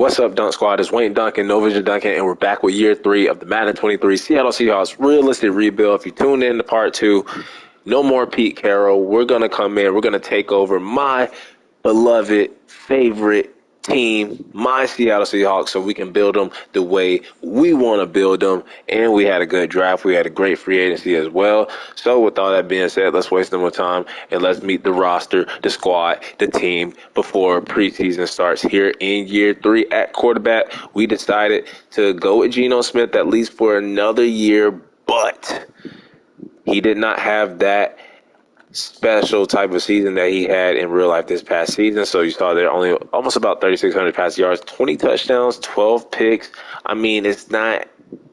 What's up, Dunk Squad? It's Wayne Duncan, No Vision Duncan, and we're back with year 3 of the Madden 23 Seattle Seahawks realistic rebuild. If you tune in to part 2, no more Pete Carroll. We're going to come in. We're going to take over my beloved, favorite team, my Seattle Seahawks, so we can build them the way we want to build them. And we had a good draft. We had a great free agency as well. So with all that being said, let's waste no more time and let's meet the roster, the squad, the team before preseason starts here in year 3 at quarterback. We decided to go with Geno Smith at least for another year, but he did not have that special type of season that he had in real life this past season. So you saw there only almost about 3,600 pass yards, 20 touchdowns, 12 picks. I mean, it's not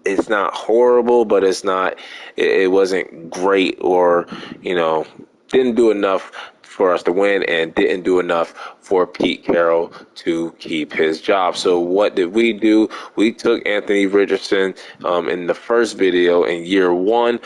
horrible, but it wasn't great, or didn't do enough for us to win, and didn't do enough for Pete Carroll to keep his job. So what did we do? We took Anthony Richardson in the first video in year 1.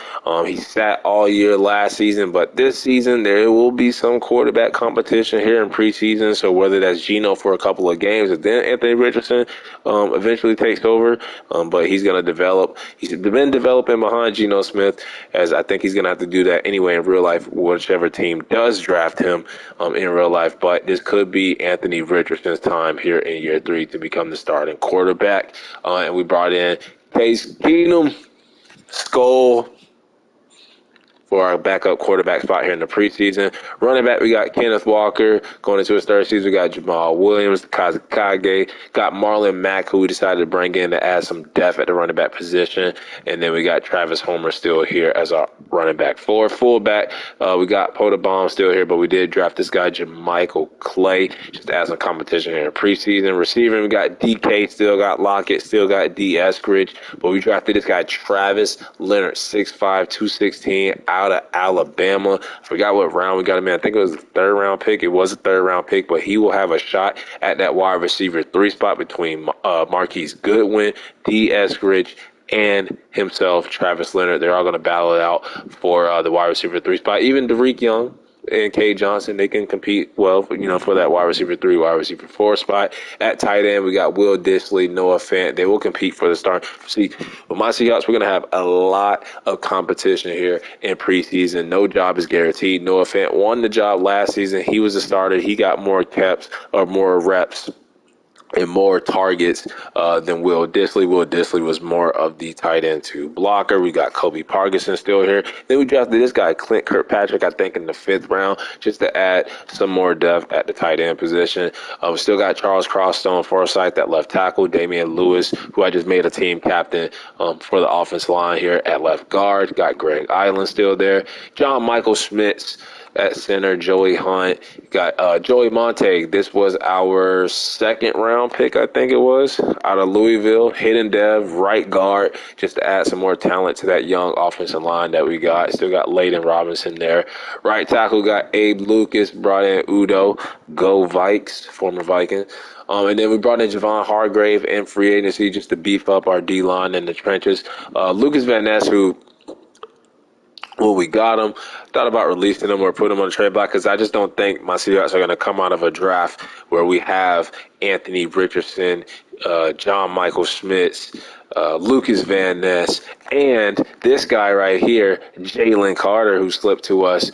He sat all year last season, but this season there will be some quarterback competition here in preseason. So whether that's Geno for a couple of games and then Anthony Richardson eventually takes over, but he's going to develop. He's been developing behind Geno Smith, as I think he's going to have to do that anyway in real life, whichever team does draft him in real life. But this could be Anthony Richardson's time here in year 3 to become the starting quarterback. And we brought in Case Keenum, Skull, for our backup quarterback spot here in the preseason. Running back, we got Kenneth Walker. Going into his third season, we got Jamal Williams, Kazakage. Got Marlon Mack, who we decided to bring in to add some depth at the running back position. And then we got Travis Homer still here as our running back. For fullback, we got Potabomb still here, but we did draft this guy, Jermichael Clay, just to add some competition here in preseason. Receiving, we got DK, still got Lockett, still got D. Eskridge, but we drafted this guy, Travis Leonard, 6'5", 216, out of Alabama. Forgot what round we got him in. I think it was a third-round pick. It was a third-round pick, but he will have a shot at that wide receiver 3 spot between Marquise Goodwin, D. Eskridge, and himself, Travis Leonard. They're all going to battle it out for the wide receiver 3 spot. Even Derek Young and K. Johnson, they can compete well, for that wide receiver 3, wide receiver 4 spot. At tight end, we got Will Dissly, Noah Fant. They will compete for the start. See, with my Seahawks, we're going to have a lot of competition here in preseason. No job is guaranteed. Noah Fant won the job last season. He was a starter. He got more reps and more targets than Will Dissly. Will Dissly was more of the tight end 2 blocker. We got Kobe Parkinson still here. Then we drafted this guy, Clint Kirkpatrick, I think in the 5th round, just to add some more depth at the tight end position. We still got Charles Crosstone Forsythe, that left tackle. Damian Lewis, who I just made a team captain for the offensive line here at left guard. Got Greg Island still there. John Michael Schmitz at center. Joey Hunt. Got Joey Montague. This was our 2nd round pick, I think it was, out of Louisville. Hidden dev, right guard, just to add some more talent to that young offensive line that we got. Still got Layden Robinson there. Right tackle, got Abe Lucas. Brought in Udo. Go Vikes, former Viking. And then we brought in Javon Hargrave in free agency just to beef up our D-line in the trenches. Lucas Van Ness, who, well, we got him. Thought about releasing him or putting him on the trade block, because I just don't think my Seahawks are going to come out of a draft where we have Anthony Richardson, John Michael Schmitz, Lucas Van Ness, and this guy right here, Jalen Carter, who slipped to us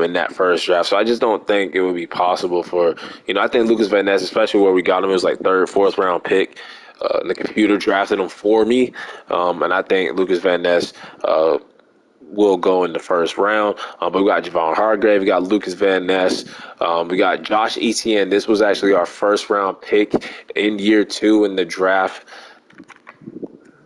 in that first draft. So I just don't think it would be possible for, I think Lucas Van Ness, especially where we got him, it was like 3rd, 4th round pick. The computer drafted him for me, and I think Lucas Van Ness will go in the 1st round. But we got Javon Hargrave, we got Lucas Van Ness, we got Josh Etienne. This was actually our 1st round pick in year 2 in the draft,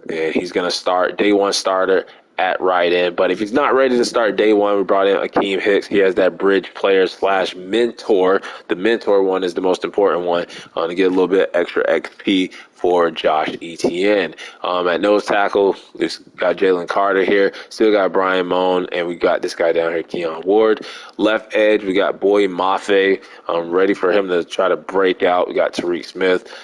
and he's going to start day 1 starter at right end. But if he's not ready to start day 1, we brought in Akeem Hicks. He has that bridge player / mentor. The mentor one is the most important one, to get a little bit extra XP for Josh Etienne. At nose tackle, we've got Jalen Carter here. Still got Brian Moan, and we got this guy down here, Keon Ward. Left edge, we got Boy Mafe. Ready for him to try to break out. We got Tariq Smith.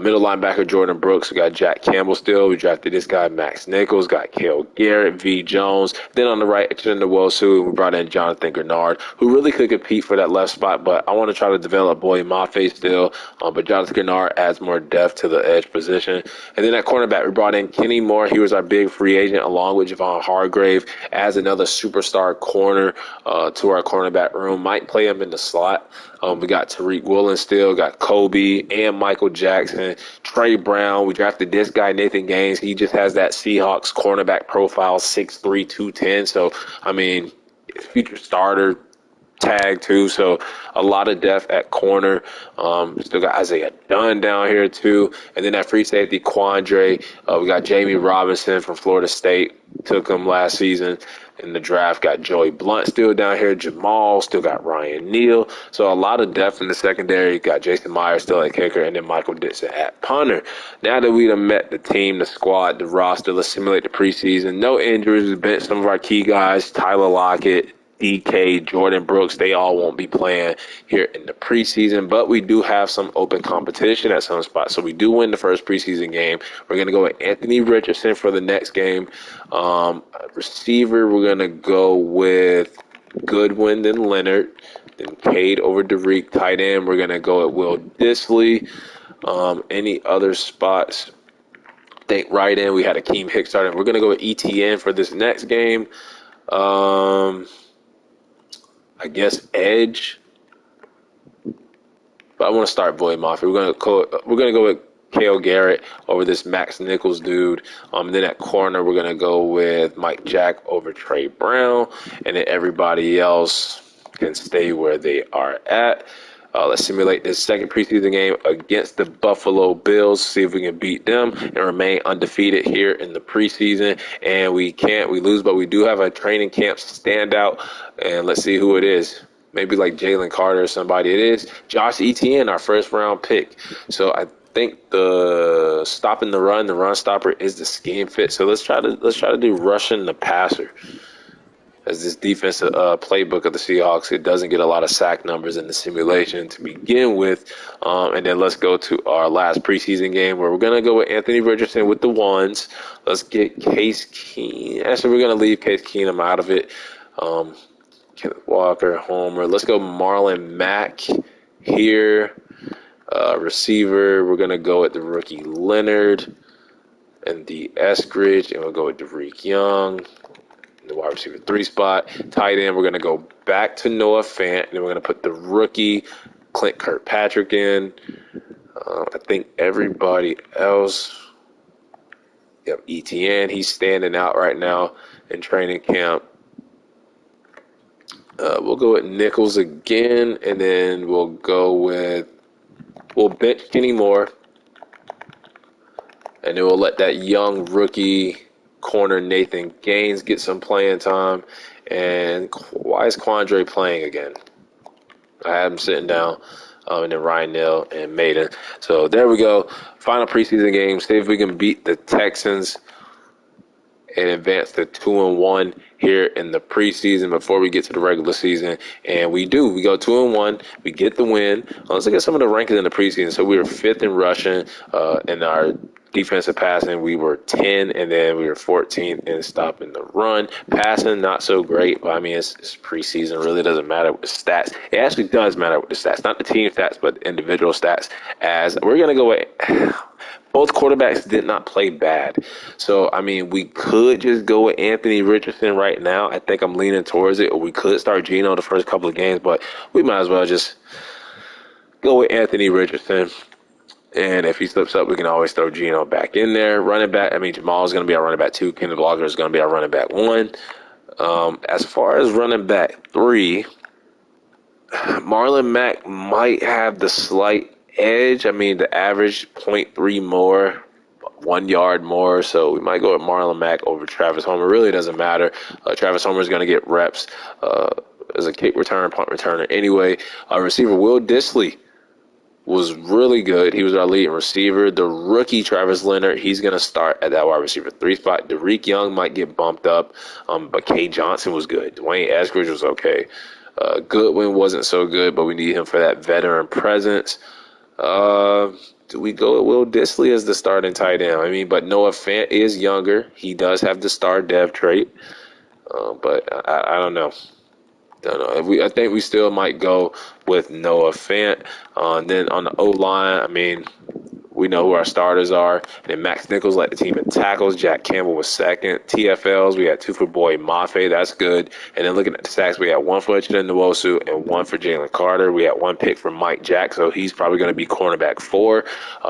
Middle linebacker Jordan Brooks. We got Jack Campbell still. We drafted this guy Max Nichols. Got Cale Garrett, V Jones. Then on the right, extended Wosu. We brought in Jonathan Grenard, who really could compete for that left spot. But I want to try to develop Boy Mafe still. But Jonathan Grenard adds more depth to the edge position. And then at cornerback, we brought in Kenny Moore. He was our big free agent, along with Javon Hargrave, as another superstar corner to our cornerback room. Might play him in the slot. We got Tariq Woolen still, got Kobe and Michael Jackson, Trey Brown. We drafted this guy, Nathan Gaines. He just has that Seahawks cornerback profile, 6'3", 210. So, I mean, future starter tag too. So a lot of depth at corner. Still got Isaiah Dunn down here too. And then at free safety, Quandre. We got Jamie Robinson from Florida State. Took him last season in the draft. Got Joey Blunt still down here. Jamal still got Ryan Neal. So a lot of depth in the secondary. Got Jason Myers still at kicker, and then Michael Dixon at punter. Now that we done met the team, the squad, the roster, let's simulate the preseason. No injuries. We bench some of our key guys. Tyler Lockett, DK, Jordan Brooks, they all won't be playing here in the preseason, but we do have some open competition at some spots. So we do win the first preseason game. We're going to go with Anthony Richardson for the next game. Receiver, we're going to go with Goodwin, then Leonard, then Cade over Derek. Tight end, we're going to go at Will Disley. Any other spots? I think right in, we had Akeem Hicks starting. We're going to go with ETN for this next game. I guess edge, but I want to start Boy Mafia. We're gonna go with Cale Garrett over this Max Nichols dude. And then at corner, we're gonna go with Mike Jack over Trey Brown, and then everybody else can stay where they are at. Let's simulate this second preseason game against the Buffalo Bills, see if we can beat them and remain undefeated here in the preseason. And we lose, but we do have a training camp standout. And let's see who it is. Maybe like Jalen Carter or somebody. It is Josh Etienne, our first round pick. So I think the stopping the run stopper is the scheme fit. So let's try to do rushing the passer. As this defensive playbook of the Seahawks, it doesn't get a lot of sack numbers in the simulation to begin with. And then let's go to our last preseason game where we're going to go with Anthony Richardson with the ones. Let's get Case Keenum. Actually, we're going to leave Case Keenum out of it. Kenneth Walker, Homer. Let's go Marlon Mack here. Receiver, we're going to go with the rookie Leonard and the Eskridge, and we'll go with Derek Young. The wide receiver 3 spot. Tight end, we're going to go back to Noah Fant, and then we're going to put the rookie Clint Kirkpatrick in. I think everybody else, ETN, he's standing out right now in training camp. We'll go with Nichols again, and then we'll bench Kenny Moore, and then we'll let that young rookie corner Nathan Gaines get some playing time. And why is Quandre playing again? I had him sitting down. And then Ryan Neal and Maiden. So there we go. Final preseason game. See if we can beat the Texans and advance to 2-1 here in the preseason before we get to the regular season. And we do. We go 2-1. We get the win. Let's look at some of the rankings in the preseason. So we were 5th in rushing, in our defensive passing, we were 10, and then we were 14th in stopping the run. Passing, not so great, but I mean, it's preseason. Really doesn't matter with the stats. It actually does matter with the stats, not the team stats, but the individual stats. As we're going to go with, both quarterbacks did not play bad. So, I mean, we could just go with Anthony Richardson right now. I think I'm leaning towards it, or we could start Geno the first couple of games, but we might as well just go with Anthony Richardson. And if he slips up, we can always throw Geno back in there. Running back, I mean, Jamal is going to be our running back 2. Kenneth Walker is going to be our running back 1. As far as running back 3, Marlon Mack might have the slight edge. I mean, the average 0.3 more, 1 yard more. So we might go with Marlon Mack over Travis Homer. It really doesn't matter. Travis Homer is going to get reps as a kick returner, punt returner. Anyway, receiver Will Disley was really good. He was our leading receiver. The rookie, Travis Leonard, he's going to start at that wide receiver 3 spot. Derek Young might get bumped up, but Kay Johnson was good. Dwayne Eskridge was okay. Goodwin wasn't so good, but we need him for that veteran presence. Do we go with Will Dissly as the starting tight end? I mean, but Noah Fant is younger. He does have the star dev trait. But I don't know. Don't know. I think we still might go with Noah Fant. Then on the O line, I mean, we know who our starters are. And then Max Nichols led the team in tackles. Jack Campbell was second. TFLs, we had two for Boy Mafe. That's good. And then looking at the sacks, we had one for Uchenna Nwosu and one for Jalen Carter. We had one pick for Mike Jack, so he's probably going to be cornerback 4.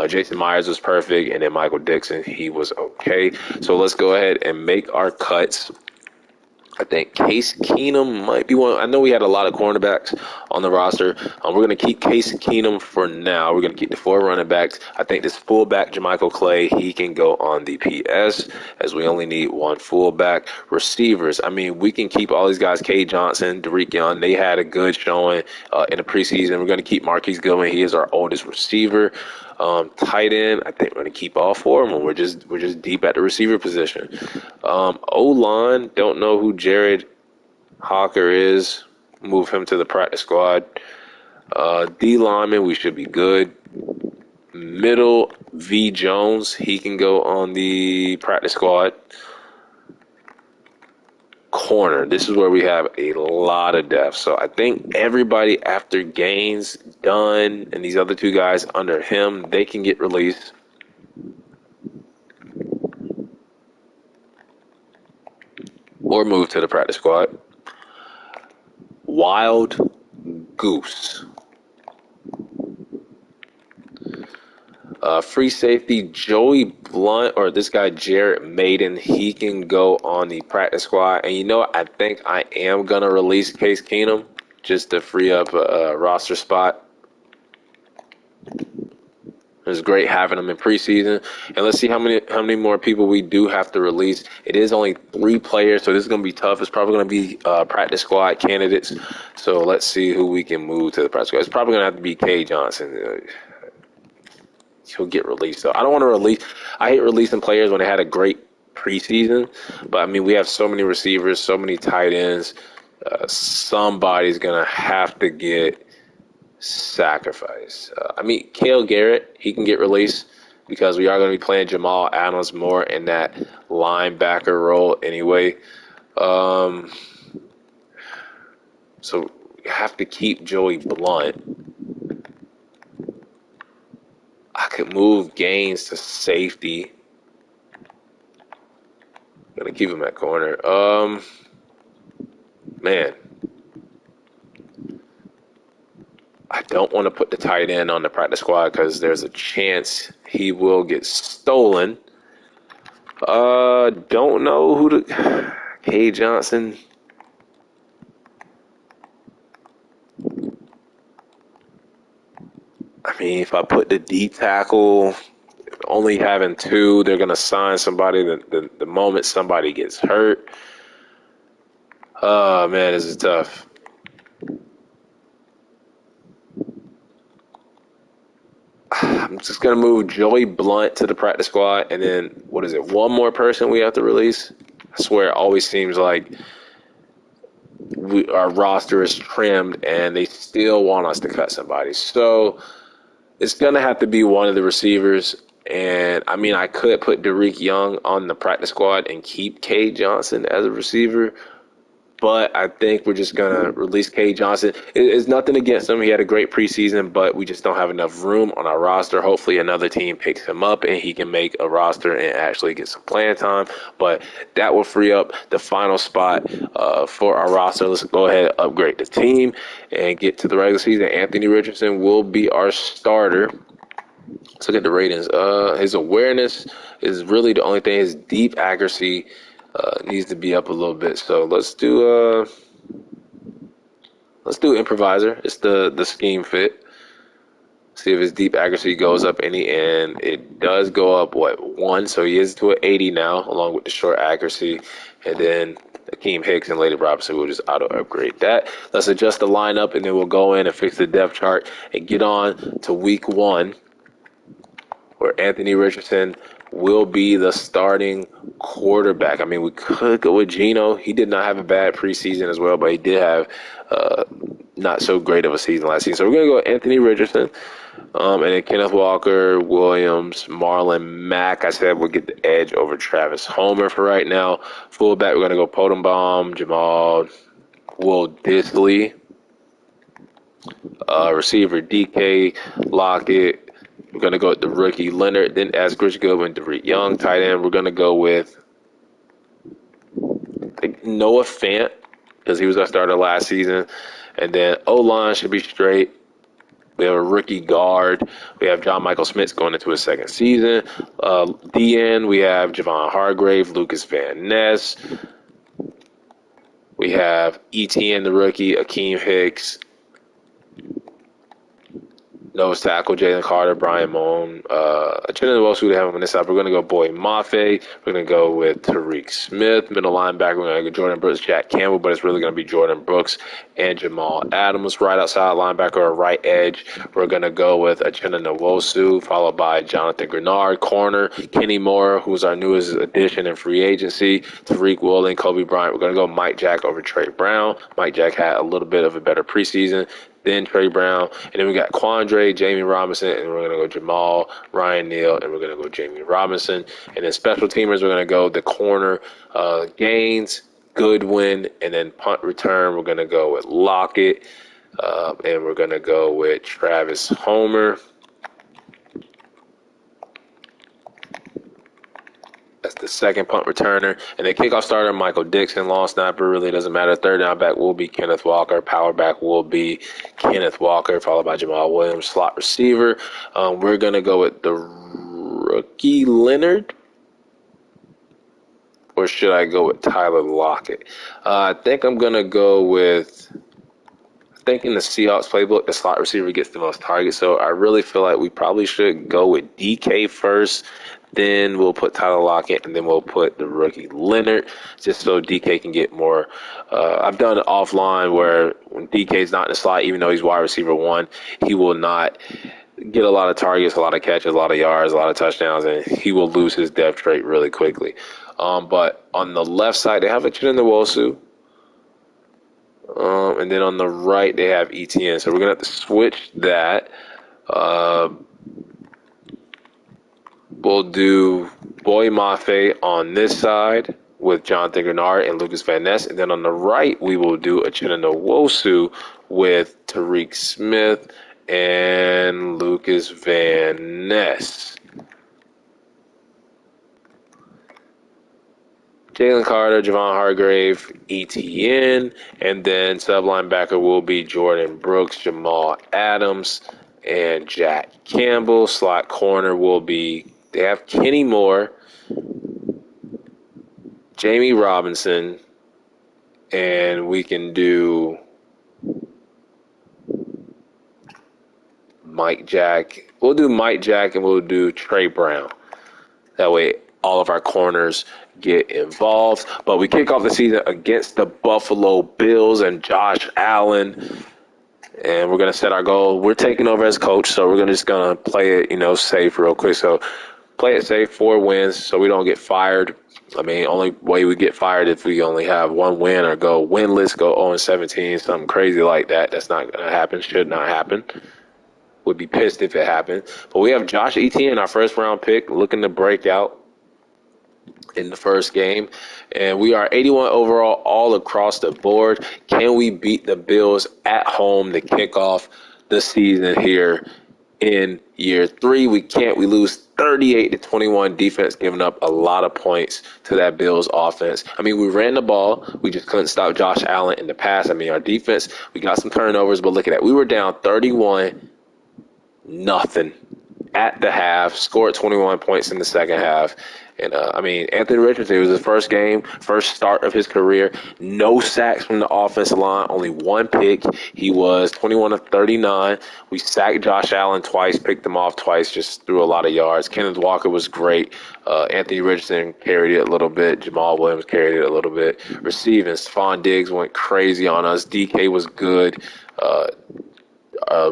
Jason Myers was perfect. And then Michael Dixon, he was okay. So let's go ahead and make our cuts. I think Case Keenum might be one. I know we had a lot of cornerbacks on the roster. We're going to keep Case Keenum for now. We're going to keep the 4 running backs. I think this fullback, Jermichael Clay, he can go on the PS as we only need 1 fullback. Receivers, I mean, we can keep all these guys. K. Johnson, Derek Young, they had a good showing in the preseason. We're going to keep Marquise Goodwin. He is our oldest receiver. Tight end, I think we're going to keep all 4 of them. We're just deep at the receiver position. O-line, don't know who Jared Hawker is. Move him to the practice squad. D lineman, we should be good. Middle, V Jones, he can go on the practice squad. Corner, this is where we have a lot of depth. So I think everybody after Gaines, Dunn, and these other 2 guys under him, they can get released. Or move to the practice squad. Wild Goose. Free safety, Joey Blunt, or this guy, Jarrett Maiden, he can go on the practice squad. And you know what? I think I am going to release Case Keenum just to free up a roster spot. It was great having him in preseason. And let's see how many more people we do have to release. It is only 3 players, so this is going to be tough. It's probably going to be practice squad candidates. So let's see who we can move to the practice squad. It's probably going to have to be K. Johnson. He'll get released. So I don't want to release. I hate releasing players when they had a great preseason. But, I mean, we have so many receivers, so many tight ends. Somebody's going to have to get sacrifice. I mean, Cale Garrett, he can get released because we are going to be playing Jamal Adams more in that linebacker role anyway. So we have to keep Joey Blunt. I could move Gaines to safety. Gonna keep him at corner. Man. I don't want to put the tight end on the practice squad because there's a chance he will get stolen. Don't know who to... K. Johnson. I mean, if I put the D tackle, only having 2, they're going to sign somebody the moment somebody gets hurt. Oh, man, this is tough. I'm just going to move Joey Blunt to the practice squad, and then, what is it, 1 more person we have to release? I swear it always seems like our roster is trimmed, and they still want us to cut somebody. So it's going to have to be one of the receivers, and, I mean, I could put Derek Young on the practice squad and keep K. Johnson as a receiver, but I think we're just going to release K. Johnson. It's nothing against him. He had a great preseason, but we just don't have enough room on our roster. Hopefully another team picks him up and he can make a roster and actually get some playing time. But that will free up the final spot for our roster. Let's go ahead and upgrade the team and get to the regular season. Anthony Richardson will be our starter. Let's look at the ratings. His awareness is really the only thing. His deep accuracy needs to be up a little bit. So let's do improviser. It's the scheme fit. See if his deep accuracy goes up any, and it does go up 1. So he is to an 80 now, along with the short accuracy, and then Akeem Hicks and Lady Robinson will just auto upgrade that. Let's adjust the lineup, and then we'll go in and fix the depth chart and get on to week 1, where Anthony Richardson will be the starting quarterback. I mean, we could go with Geno. He did not have a bad preseason as well, but he did have not so great of a season last season. So we're going to go with Anthony Richardson. And then Kenneth Walker, Williams, Marlon Mack. I said we'll get the edge over Travis Homer for right now. Fullback, we're going to go Potenbaum, Jamal, Will Disley. Receiver, DK, Lockett. We're going to go with the rookie, Leonard. Then Eskridge Goodwin, Derek Young. Tight end, we're going to go with Noah Fant because he was our starter last season. And then O-line should be straight. We have a rookie guard. We have John Michael Smith going into his second season. DN, we have Javon Hargrave, Lucas Van Ness. We have ETN, the rookie, Akeem Hicks. Nose tackle, Jalen Carter, Brian Moan. Chinna Nwosu to have him on this side. We're going to go Boy Mafe. We're going to go with Tariq Smith. Middle linebacker, we're going to go Jordan Brooks, Jack Campbell, but it's really going to be Jordan Brooks and Jamal Adams. Right outside linebacker or right edge, we're going to go with Chinna Nwosu, followed by Jonathan Grenard. Corner, Kenny Moore, who's our newest addition in free agency. Tariq Woolen, Kobe Bryant. We're going to go Mike Jack over Trey Brown. Mike Jack had a little bit of a better preseason. Then Trey Brown, and then we got Quandre, Jamie Robinson, and we're going to go Jamal, Ryan Neal, and we're going to go Jamie Robinson. And then special teamers, we're going to go the corner, Gaines, Goodwin, and then punt return, we're going to go with Lockett, and we're going to go with Travis Homer. That's the second punt returner. And then kickoff starter, Michael Dixon. Long snapper, really doesn't matter. Third down back will be Kenneth Walker. Power back will be Kenneth Walker, followed by Jamal Williams. Slot receiver, we're going to go with the rookie Leonard. Or should I go with Tyler Lockett? I think I'm going to go with... I think in the Seahawks playbook, the slot receiver gets the most targets. So I really feel like we probably should go with DK first. Then we'll put Tyler Lockett, and then we'll put the rookie Leonard, just so DK can get more. I've done it offline where when DK's not in the slot, even though he's wide receiver one, he will not get a lot of targets, a lot of catches, a lot of yards, a lot of touchdowns, and he will lose his depth trait really quickly. But on the left side, they have a Chinna Nwosu. And then on the right, they have ETN. So we're going to have to switch that. We'll do Boy Mafe on this side with Jonathan Grenard and Lucas Van Ness. And then on the right, we will do a Chinna Nwosu with Tariq Smith and Lucas Van Ness. Jalen Carter, Javon Hargrave, ETN, and then sub linebacker will be Jordan Brooks, Jamal Adams, and Jack Campbell. Slot corner will be, they have Kenny Moore, Jamie Robinson, and we can do Mike Jack. We'll do Mike Jack and we'll do Trey Brown. That way all of our corners get involved. But we kick off the season against the Buffalo Bills and Josh Allen. And we're going to set our goal. We're taking over as coach, so we're just going to play it, safe real quick. So play it safe, 4 wins, so we don't get fired. I mean, only way we get fired if we only have 1 win or go winless, go 0-17, something crazy like that. That's not going to happen, should not happen. Would be pissed if it happened. But we have Josh Etienne, our first-round pick, looking to break out in the first game. And we are 81 overall all across the board. Can we beat the Bills at home to kick off the season here in year 3? We can't. We lose 38-21. Defense giving up a lot of points to that Bills offense. I mean, we ran the ball. We just couldn't stop Josh Allen in the pass. I mean, our defense, we got some turnovers, but look at that. We were down 31-0 at the half, scored 21 points in the second half. And, Anthony Richardson, it was his first game, first start of his career. No sacks from the offensive line, only 1 pick. He was 21 of 39. We sacked Josh Allen twice, picked him off twice, just threw a lot of yards. Kenneth Walker was great. Anthony Richardson carried it a little bit. Jamal Williams carried it a little bit. Receiving, Stephon Diggs went crazy on us. DK was good.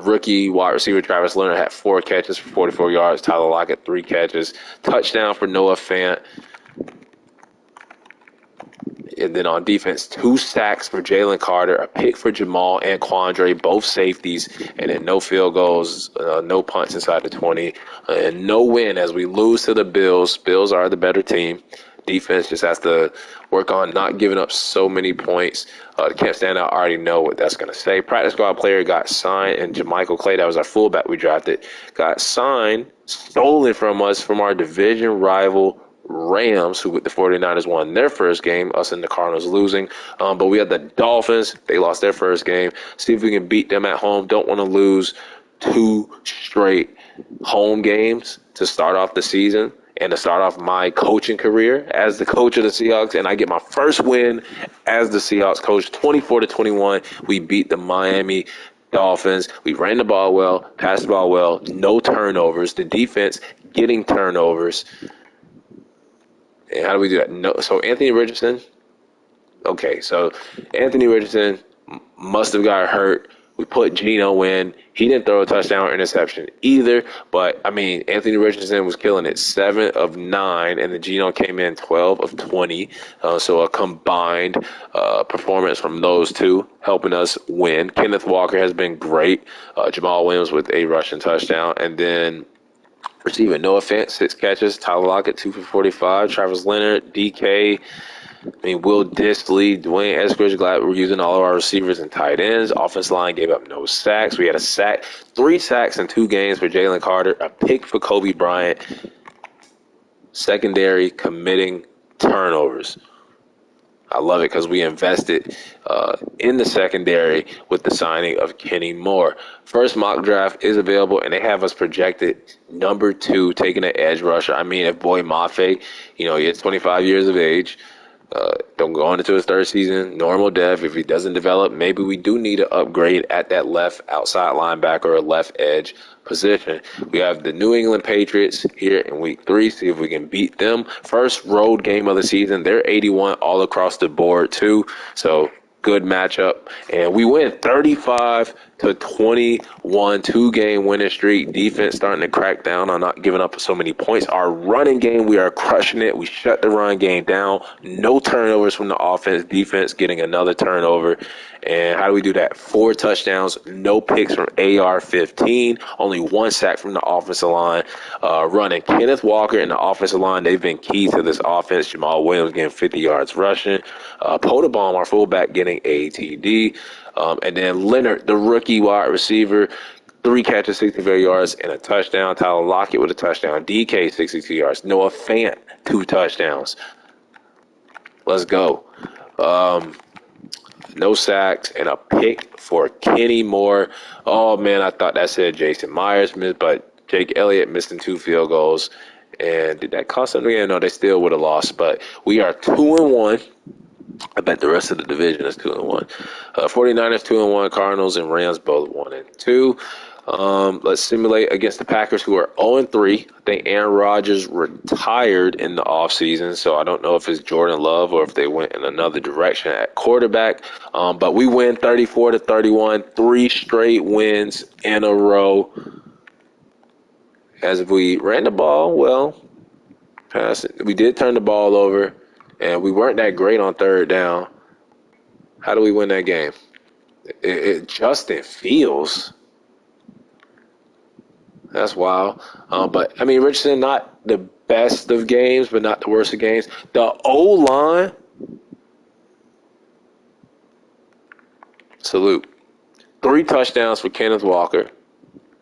Rookie wide receiver Travis Leonard had 4 catches for 44 yards. Tyler Lockett, 3 catches. Touchdown for Noah Fant. And then on defense, 2 sacks for Jalen Carter, a pick for Jamal and Quandre, both safeties, and then no field goals, no punts inside the 20, and no win as we lose to the Bills. Bills are the better team. Defense just has to work on not giving up so many points. The camp standout, I already know what that's going to say. Practice squad player got signed, and Jermichael Clay, that was our fullback we drafted, got signed, stolen from us from our division rival Rams, who with the 49ers won their first game, us and the Cardinals losing. But we had the Dolphins. They lost their first game. See if we can beat them at home. Don't want to lose 2 straight home games to start off the season and to start off my coaching career as the coach of the Seahawks. And I get my first win as the Seahawks coach, 24-21. We beat the Miami Dolphins. We ran the ball well, passed the ball well, no turnovers. The defense getting turnovers. And how do we do that? No. So Anthony Richardson. Okay, so Anthony Richardson must have got hurt. We put Geno in. He didn't throw a touchdown or interception either. But, I mean, Anthony Richardson was killing it 7 of 9, and the Geno came in 12 of 20. So a combined performance from those two helping us win. Kenneth Walker has been great. Jamal Williams with a rushing touchdown. And then receiving Noah Fant, 6 catches. Tyler Lockett, 2 for 45. Travis Leonard, DK. Will Dissly, Dwayne Eskridge, glad we're using all of our receivers and tight ends. Offensive line gave up no sacks. We had a sack, 3 sacks in 2 games for Jalen Carter, a pick for Kobe Bryant. Secondary committing turnovers. I love it because we invested in the secondary with the signing of Kenny Moore. First mock draft is available, and they have us projected number 2, taking an edge rusher. If Boy Mafe, he's 25 years of age, don't go on into his 3rd season, normal dev. If he doesn't develop, maybe we do need an upgrade at that left outside linebacker or left edge position. We have the New England Patriots here in week 3. See if we can beat them. First road game of the season. They're 81 all across the board too. So good matchup. And we win 35-21, 2-game winning streak. Defense starting to crack down on not giving up so many points. Our running game, we are crushing it. We shut the run game down. No turnovers from the offense. Defense getting another turnover. And how do we do that? 4 touchdowns, no picks from AR-15, only 1 sack from the offensive line. Running Kenneth Walker and the offensive line, they've been key to this offense. Jamal Williams getting 50 yards rushing. Potabom, our fullback, getting ATD. And then Leonard, the rookie wide receiver, 3 catches, 64 yards, and a touchdown. Tyler Lockett with a touchdown. DK, 62 yards. Noah Fant, 2 touchdowns. Let's go. No sacks and a pick for Kenny Moore. Oh, man, I thought that said Jason Myers missed, but Jake Elliott missing 2 field goals. And did that cost them again? No, they still would have lost. But we are 2-1. I bet the rest of the division is 2-1. 49ers 2-1, Cardinals and Rams both 1-2. Let's simulate against the Packers, who are 0-3. I think Aaron Rodgers retired in the offseason, so I don't know if it's Jordan Love or if they went in another direction at quarterback. But we win 34-31, 3 straight wins in a row. As if we ran the ball, well, we did turn the ball over, and we weren't that great on 3rd down. How do we win that game? Justin Fields. That's wild. But, Richardson, not the best of games, but not the worst of games. The O-line, salute. 3 touchdowns for Kenneth Walker.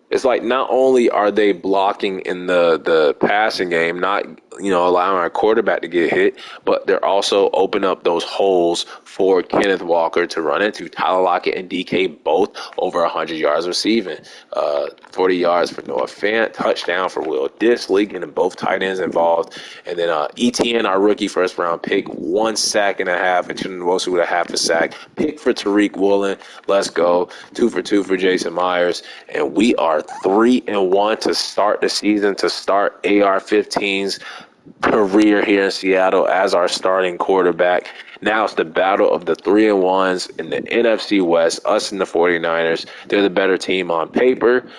It's like not only are they blocking in the passing game, not allowing our quarterback to get hit, but they're also opening up those holes for Kenneth Walker to run into. Tyler Lockett and DK both over 100 yards receiving. 40 yards for Noah Fant, touchdown for Will Dissly, getting both tight ends involved. And then ETN, our rookie first-round pick, 1 sack and a half, and Chinonwosu with a half a sack. Pick for Tariq Woolen. Let's go. 2 for 2 for Jason Myers. And we are 3-1 to start the season, to start AR-15's career here in Seattle as our starting quarterback. Now it's the battle of the 3-1s in the NFC West, us and the 49ers. They're the better team on paper.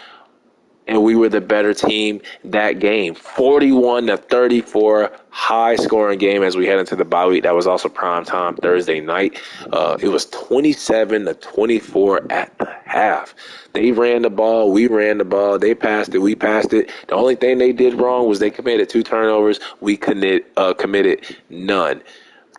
and we were the better team that game. 41-34, high scoring game as we head into the bye week. That was also prime time Thursday night. It was 27-24 at the half. They ran the ball, we ran the ball. They passed it, we passed it. The only thing they did wrong was they committed 2 turnovers. We committed none.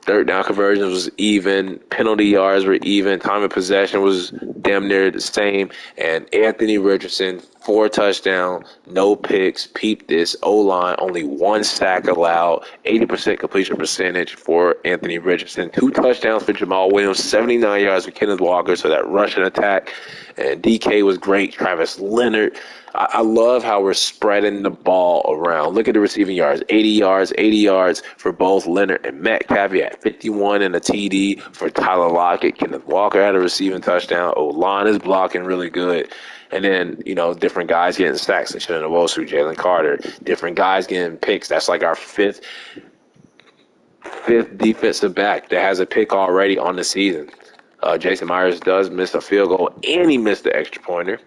Third down conversions was even. Penalty yards were even. Time of possession was damn near the same. And Anthony Richardson, 4 touchdowns, no picks. Peep this. O-line, only 1 sack allowed. 80% completion percentage for Anthony Richardson. 2 touchdowns for Jamal Williams. 79 yards for Kenneth Walker. So that rushing attack. And DK was great. Travis Leonard. I love how we're spreading the ball around. Look at the receiving yards. 80 yards for both Leonard and Metcalf. He had 51 and a TD for Tyler Lockett. Kenneth Walker had a receiving touchdown. O-line is blocking really good. And then, different guys getting sacks. Shannon Nwosu, Jalen Carter. Different guys getting picks. That's like our fifth defensive back that has a pick already on the season. Jason Myers does miss a field goal, and he missed the extra pointer.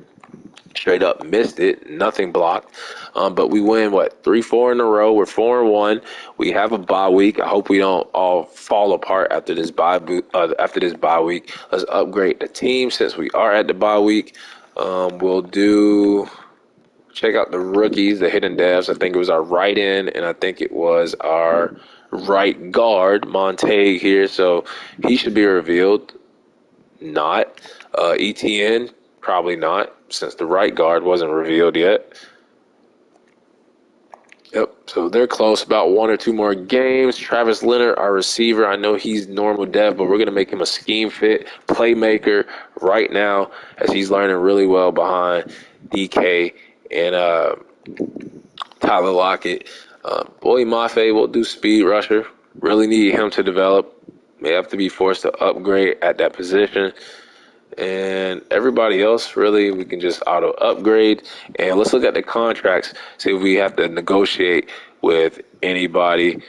Straight up missed it, nothing blocked. But we win 3-4 in a row. We're 4-1. We have a bye week. I hope we don't all fall apart after this bye week. Let's upgrade the team since we are at the bye week. We'll check out the rookies, the hidden devs. I think it was our right end, and I think it was our right guard, Montague here. So he should be revealed. Not. ETN, probably not, since the right guard wasn't revealed yet. Yep, so they're close, about 1 or 2 more games. Travis Leonard, our receiver, I know he's normal dev, but we're going to make him a scheme fit playmaker right now as he's learning really well behind DK and Tyler Lockett. Boy Mafe will do speed rusher. Really need him to develop. May have to be forced to upgrade at that position. And everybody else, really, we can just auto upgrade. And let's look at the contracts, see if we have to negotiate with anybody.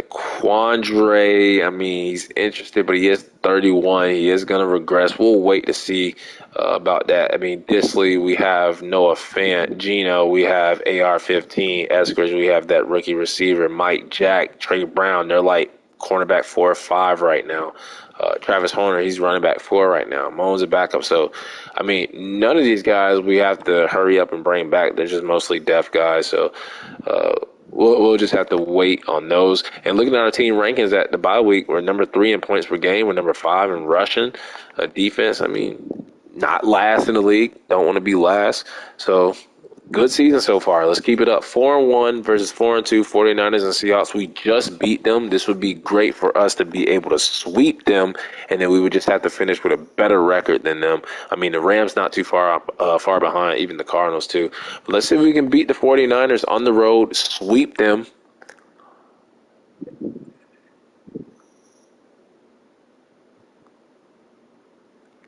Quandre, he's interested, but he is 31. He is going to regress. We'll wait to see about that. Disley, we have Noah Fant. Gino, we have AR-15. Eskridge, we have that rookie receiver. Mike Jack, Trey Brown, they're like cornerback 4 or 5 right now. Travis Horner, he's running back 4 right now. Moan's a backup. So, none of these guys we have to hurry up and bring back. They're just mostly deaf guys. So, we'll just have to wait on those. And looking at our team rankings at the bye week, we're number 3 in points per game. We're number 5 in rushing. Defense, not last in the league. Don't want to be last. So, good season so far. Let's keep it up. 4-1 versus 4-2, 49ers and Seahawks. We just beat them. This would be great for us to be able to sweep them, and then we would just have to finish with a better record than them. The Rams not too far behind, even the Cardinals too. But let's see if we can beat the 49ers on the road, sweep them.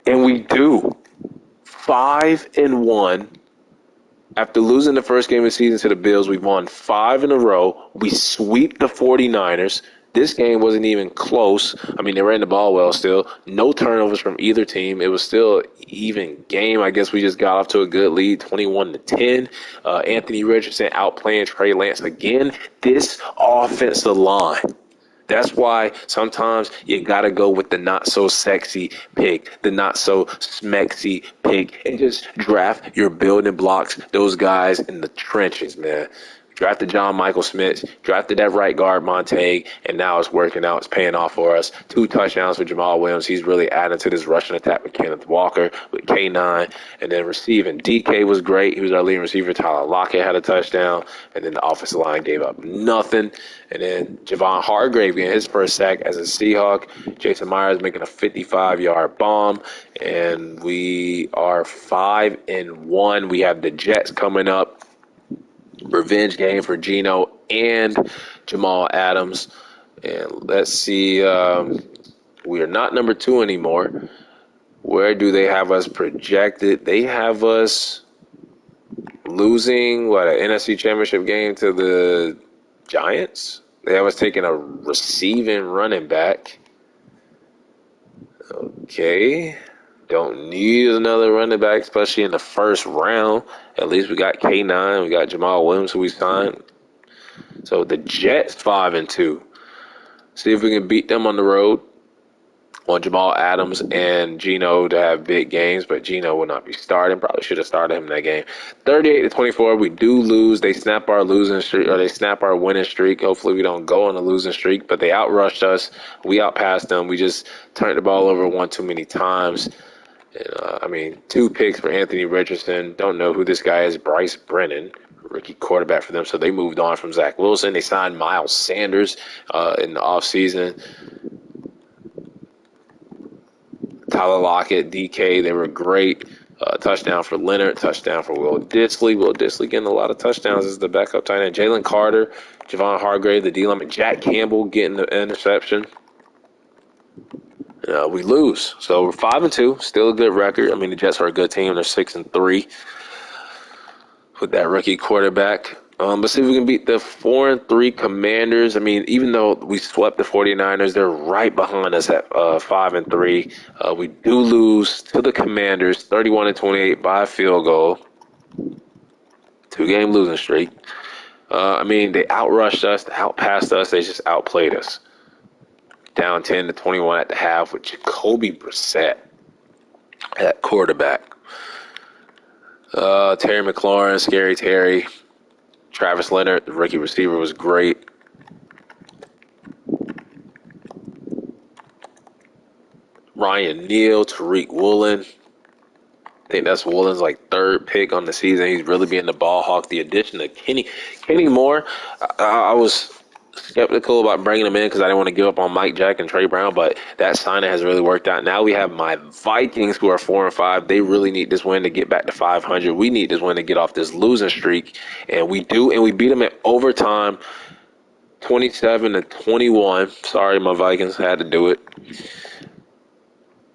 And we do. 5-1. After losing the first game of the season to the Bills, we've won 5 in a row. We sweep the 49ers. This game wasn't even close. They ran the ball well still. No turnovers from either team. It was still an even game. I guess we just got off to a good lead, 21-10. Anthony Richardson outplaying Trey Lance again. This offensive line. That's why sometimes you got to go with the not-so-sexy pick, the not-so-smexy pick, and just draft your building blocks, those guys in the trenches, man. Drafted John Michael Smith, drafted that right guard, Montague, and now it's working out. It's paying off for us. 2 touchdowns for Jamal Williams. He's really adding to this rushing attack with Kenneth Walker, with K9, and then receiving. DK was great. He was our leading receiver. Tyler Lockett had a touchdown, and then the offensive line gave up nothing. And then Javon Hargrave getting his first sack as a Seahawk. Jason Myers making a 55-yard bomb, and we are 5-1. We have the Jets coming up. Revenge game for Gino and Jamal Adams. And let's see, we are not number 2 anymore. Where do they have us projected? They have us losing, an NFC Championship game to the Giants? They have us taking a receiving running back. Okay. Don't need another running back, especially in the first round. At least we got K9. We got Jamal Williams, who we signed. So the Jets 5-2. See if we can beat them on the road. On Jamal Adams and Geno to have big games, but Geno will not be starting. Probably should have started him in that game. 38-24. We do lose. They snap our losing streak, or they snap our winning streak. Hopefully we don't go on a losing streak, but they outrushed us. We outpassed them. We just turned the ball over one too many times. And, 2 picks for Anthony Richardson. Don't know who this guy is. Bryce Brennan, rookie quarterback for them. So they moved on from Zach Wilson. They signed Miles Sanders in the offseason. Tyler Lockett, DK, they were great. Touchdown for Leonard, touchdown for Will Dissly. Will Dissly getting a lot of touchdowns as the backup tight end. Jalen Carter, Javon Hargrave, the D-lineman. Jack Campbell getting the interception. We lose. So we're 5-2, still a good record. The Jets are a good team. They're 6-3 with that rookie quarterback. But see if we can beat the 4-3 Commanders. Even though we swept the 49ers, they're right behind us at 5-3. We do lose to the Commanders, 31-28 by a field goal. 2-game losing streak. They outrushed us, they outpassed us, they just outplayed us. Down 10-21 at the half with Jacoby Brissett at quarterback. Terry McLaurin, Scary Terry. Travis Leonard, the rookie receiver, was great. Ryan Neal, Tariq Woolen. I think that's Woolen's third pick on the season. He's really being the ball hawk. The addition of Kenny Moore, I was skeptical about bringing him in because I didn't want to give up on Mike Jack and Trey Brown, but that signing has really worked out. Now we have my Vikings, who are 4-5. They really need this win to get back to 500. We need this win to get off this losing streak, and we do, and we beat them at overtime, 27-21. Sorry, my Vikings had to do it.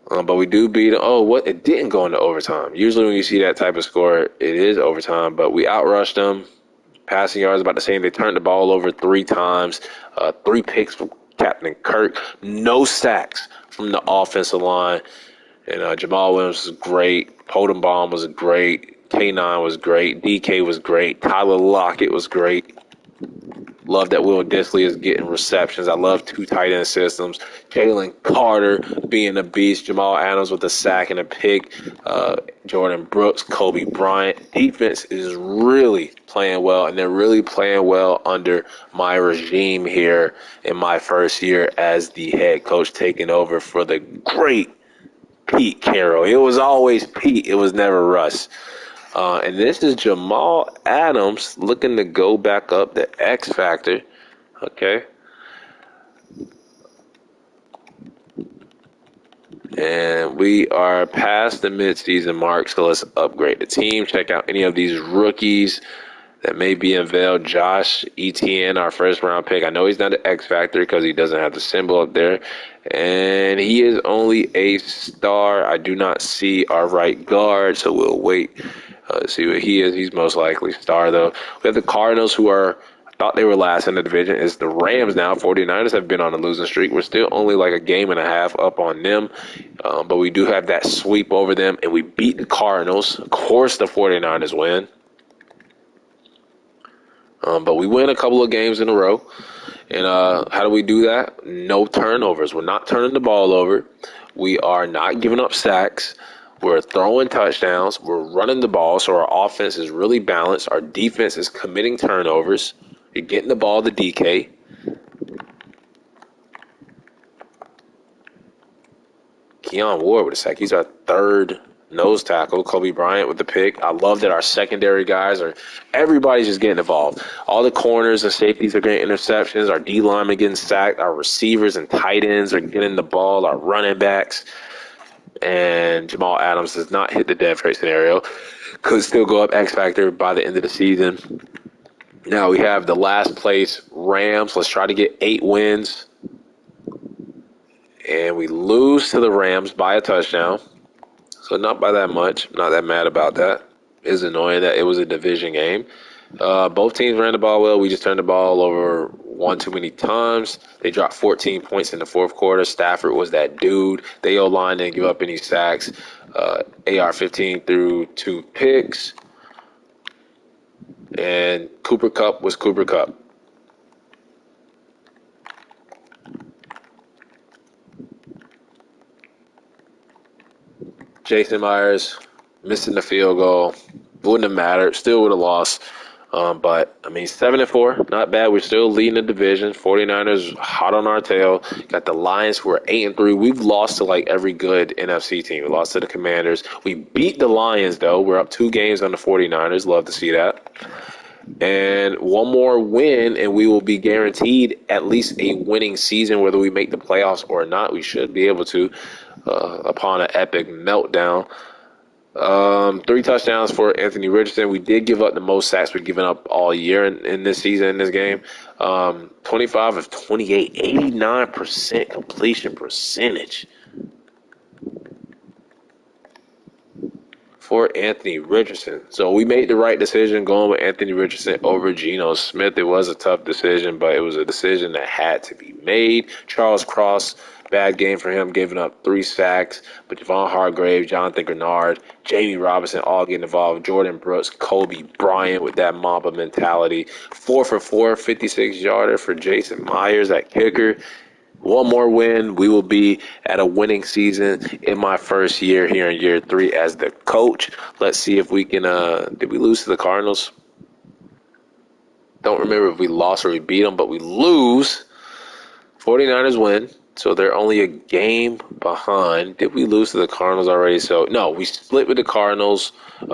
But we do beat them. It didn't go into overtime. Usually when you see that type of score, it is overtime, but we outrushed them. Passing yards about the same. They turned the ball over 3 times. 3 picks from Captain Kirk. No sacks from the offensive line. And Jamal Williams was great. Podenbaum was great. K9 was great. DK was great. Tyler Lockett was great. Love that Will Dissly is getting receptions. I love 2 tight end systems. Jalen Carter being a beast. Jamal Adams with a sack and a pick. Jordan Brooks, Kobe Bryant. Defense is really playing well, and they're really playing well under my regime here in my first year as the head coach, taking over for the great Pete Carroll. It was always Pete. It was never Russ. And this is Jamal Adams looking to go back up the X Factor. Okay. And we are past the midseason mark, so let's upgrade the team. Check out any of these rookies that may be unveiled. Josh Etienne, our first-round pick. I know he's not an X Factor because he doesn't have the symbol up there. And he is only a star. I do not see our right guard, so we'll wait. See what he is. He's most likely star, though. We have the Cardinals, who I thought they were last in the division. It's the Rams now. 49ers have been on a losing streak. We're still only a game and a half up on them. But we do have that sweep over them, and we beat the Cardinals. Of course, the 49ers win. But we win a couple of games in a row. And how do we do that? No turnovers. We're not turning the ball over. We are not giving up sacks. We're throwing touchdowns. We're running the ball, so our offense is really balanced. Our defense is committing turnovers. You're getting the ball to DK. Keon Ward with a sack. He's our third nose tackle. Kobe Bryant with the pick. I love that our secondary guys everybody's just getting involved. All the corners and safeties are getting interceptions. Our D linemen getting sacked. Our receivers and tight ends are getting the ball. Our running backs. And Jamal Adams does not hit the death trade scenario. Could still go up X Factor by the end of the season. Now we have the last place Rams. Let's try to get 8 wins. And we lose to the Rams by a touchdown. So not by that much. Not that mad about that. It is annoying that it was a division game. Both teams ran the ball well. We just turned the ball over one too many times. They dropped 14 points in the fourth quarter. Stafford was that dude. The O-line didn't give up any sacks. AR-15 threw 2 picks. And Cooper Kupp was Cooper Kupp. Jason Myers missing the field goal. Wouldn't have mattered. Still would have lost. But, 7-4, not bad. We're still leading the division. 49ers hot on our tail. Got the Lions who are 8-3. We've lost to, every good NFC team. We lost to the Commanders. We beat the Lions, though. We're up 2 games on the 49ers. Love to see that. And one more win, and we will be guaranteed at least a winning season, whether we make the playoffs or not. We should be able to, upon an epic meltdown. 3 touchdowns for Anthony Richardson. We did give up the most sacks we've given up all year in this season, in this game. 25 of 28, 89% completion percentage for Anthony Richardson. So we made the right decision going with Anthony Richardson over Geno Smith. It was a tough decision, but it was a decision that had to be made. Charles Cross, bad game for him, giving up 3 sacks. But Javon Hargrave, Jonathan Grenard, Jamie Robinson all getting involved. Jordan Brooks, Kobe Bryant with that Mamba mentality. 4 for 4, 56-yarder for Jason Myers at kicker. One more win, we will be at a winning season in my first year here in year 3 as the coach. Let's see if we can, did we lose to the Cardinals? Don't remember if we lost or we beat them, but we lose. 49ers win, so they're only a game behind. Did we lose to the Cardinals already? So, no, we split with the Cardinals.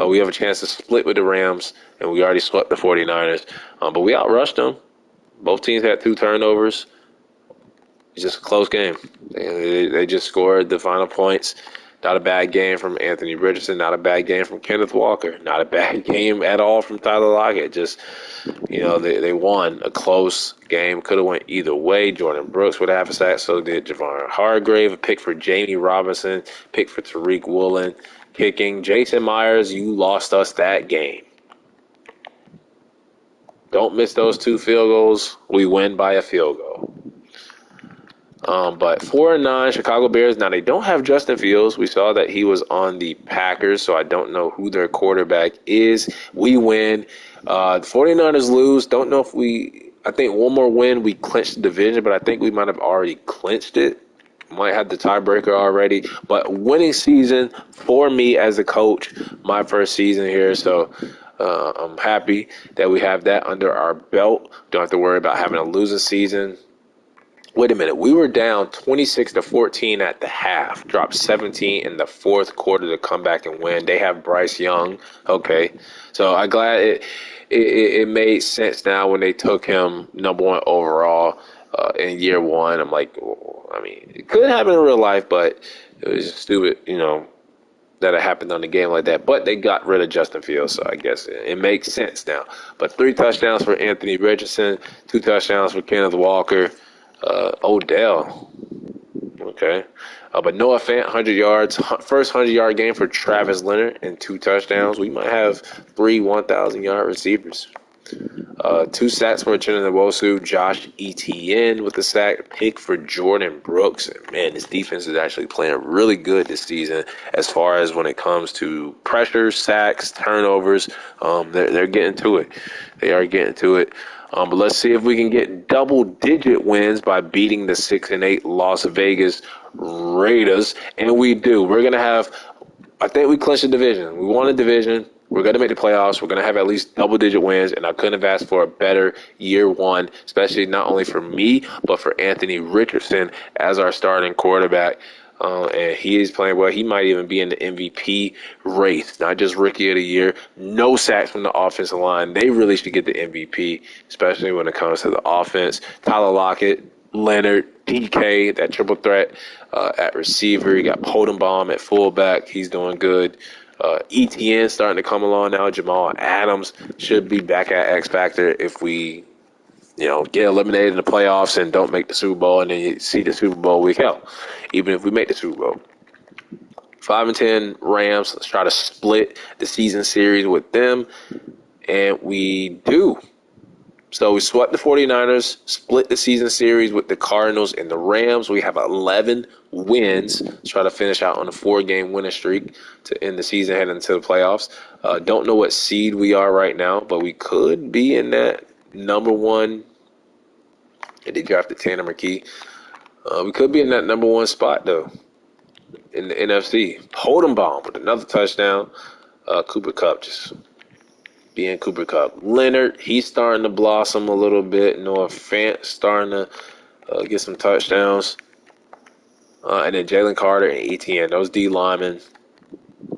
We have a chance to split with the Rams, and we already swept the 49ers. But we outrushed them. Both teams had 2 turnovers. It's just a close game. They just scored the final points. Not a bad game from Anthony Richardson. Not a bad game from Kenneth Walker. Not a bad game at all from Tyler Lockett. Just, they won a close game. Could have went either way. Jordan Brooks would have a sack. So did Javon Hargrave. A pick for Jamie Robinson. Pick for Tariq Woolen. Kicking. Jason Myers, you lost us that game. Don't miss those 2 field goals. We win by a field goal. But 4-9, Chicago Bears. Now, they don't have Justin Fields. We saw that he was on the Packers, so I don't know who their quarterback is. We win. The 49ers lose. Don't know if I think one more win, we clinched the division, but I think we might have already clinched it. Might have the tiebreaker already. But winning season for me as a coach, my first season here, so I'm happy that we have that under our belt. Don't have to worry about having a losing season. Wait a minute. We were down 26-14 at the half. Dropped 17 in the fourth quarter to come back and win. They have Bryce Young. Okay. So I'm glad it made sense now when they took him number 1 overall in year 1. I'm like, it could happen in real life, but it was stupid, that it happened on the game like that. But they got rid of Justin Fields, so I guess it makes sense now. But 3 touchdowns for Anthony Richardson, 2 touchdowns for Kenneth Walker. Odell. Okay. But Noah Fant, 100 yards. First 100-yard game for Travis Leonard and 2 touchdowns. We might have 3 1,000-yard receivers. 2 sacks for Chinna Nwosu. Josh Etienne with the sack. Pick for Jordan Brooks. And man, this defense is actually playing really good this season as far as when it comes to pressure, sacks, turnovers. They're getting to it. They are getting to it. But let's see if we can get double-digit wins by beating the 6-8 Las Vegas Raiders. And we do. We're going to have, I think we clinched the division. We won the division. We're going to make the playoffs. We're going to have at least double-digit wins. And I couldn't have asked for a better year 1, especially not only for me, but for Anthony Richardson as our starting quarterback. And he is playing well. He might even be in the MVP race, not just Rookie of the Year. No sacks from the offensive line. They really should get the MVP, especially when it comes to the offense. Tyler Lockett, Leonard, DK, that triple threat at receiver. You got Podenbaum at fullback. He's doing good. ETN starting to come along now. Jamal Adams should be back at X Factor if we get eliminated in the playoffs and don't make the Super Bowl, and then you see the Super Bowl week. Hell, even if we make the Super Bowl. 5-10 Rams. Let's try to split the season series with them, and we do. So we swept the 49ers, split the season series with the Cardinals and the Rams. We have 11 wins. Let's try to finish out on a 4-game winning streak to end the season heading into the playoffs. Don't know what seed we are right now, but we could be in that number one. And they drafted Tanner McKee. We could be in that number one spot, though, in the NFC. Holdenbaum with another touchdown. Cooper Kupp just being Cooper Kupp. Leonard, he's starting to blossom a little bit. Noah Fant starting to get some touchdowns. And then Jalen Carter and ETN, those D linemen.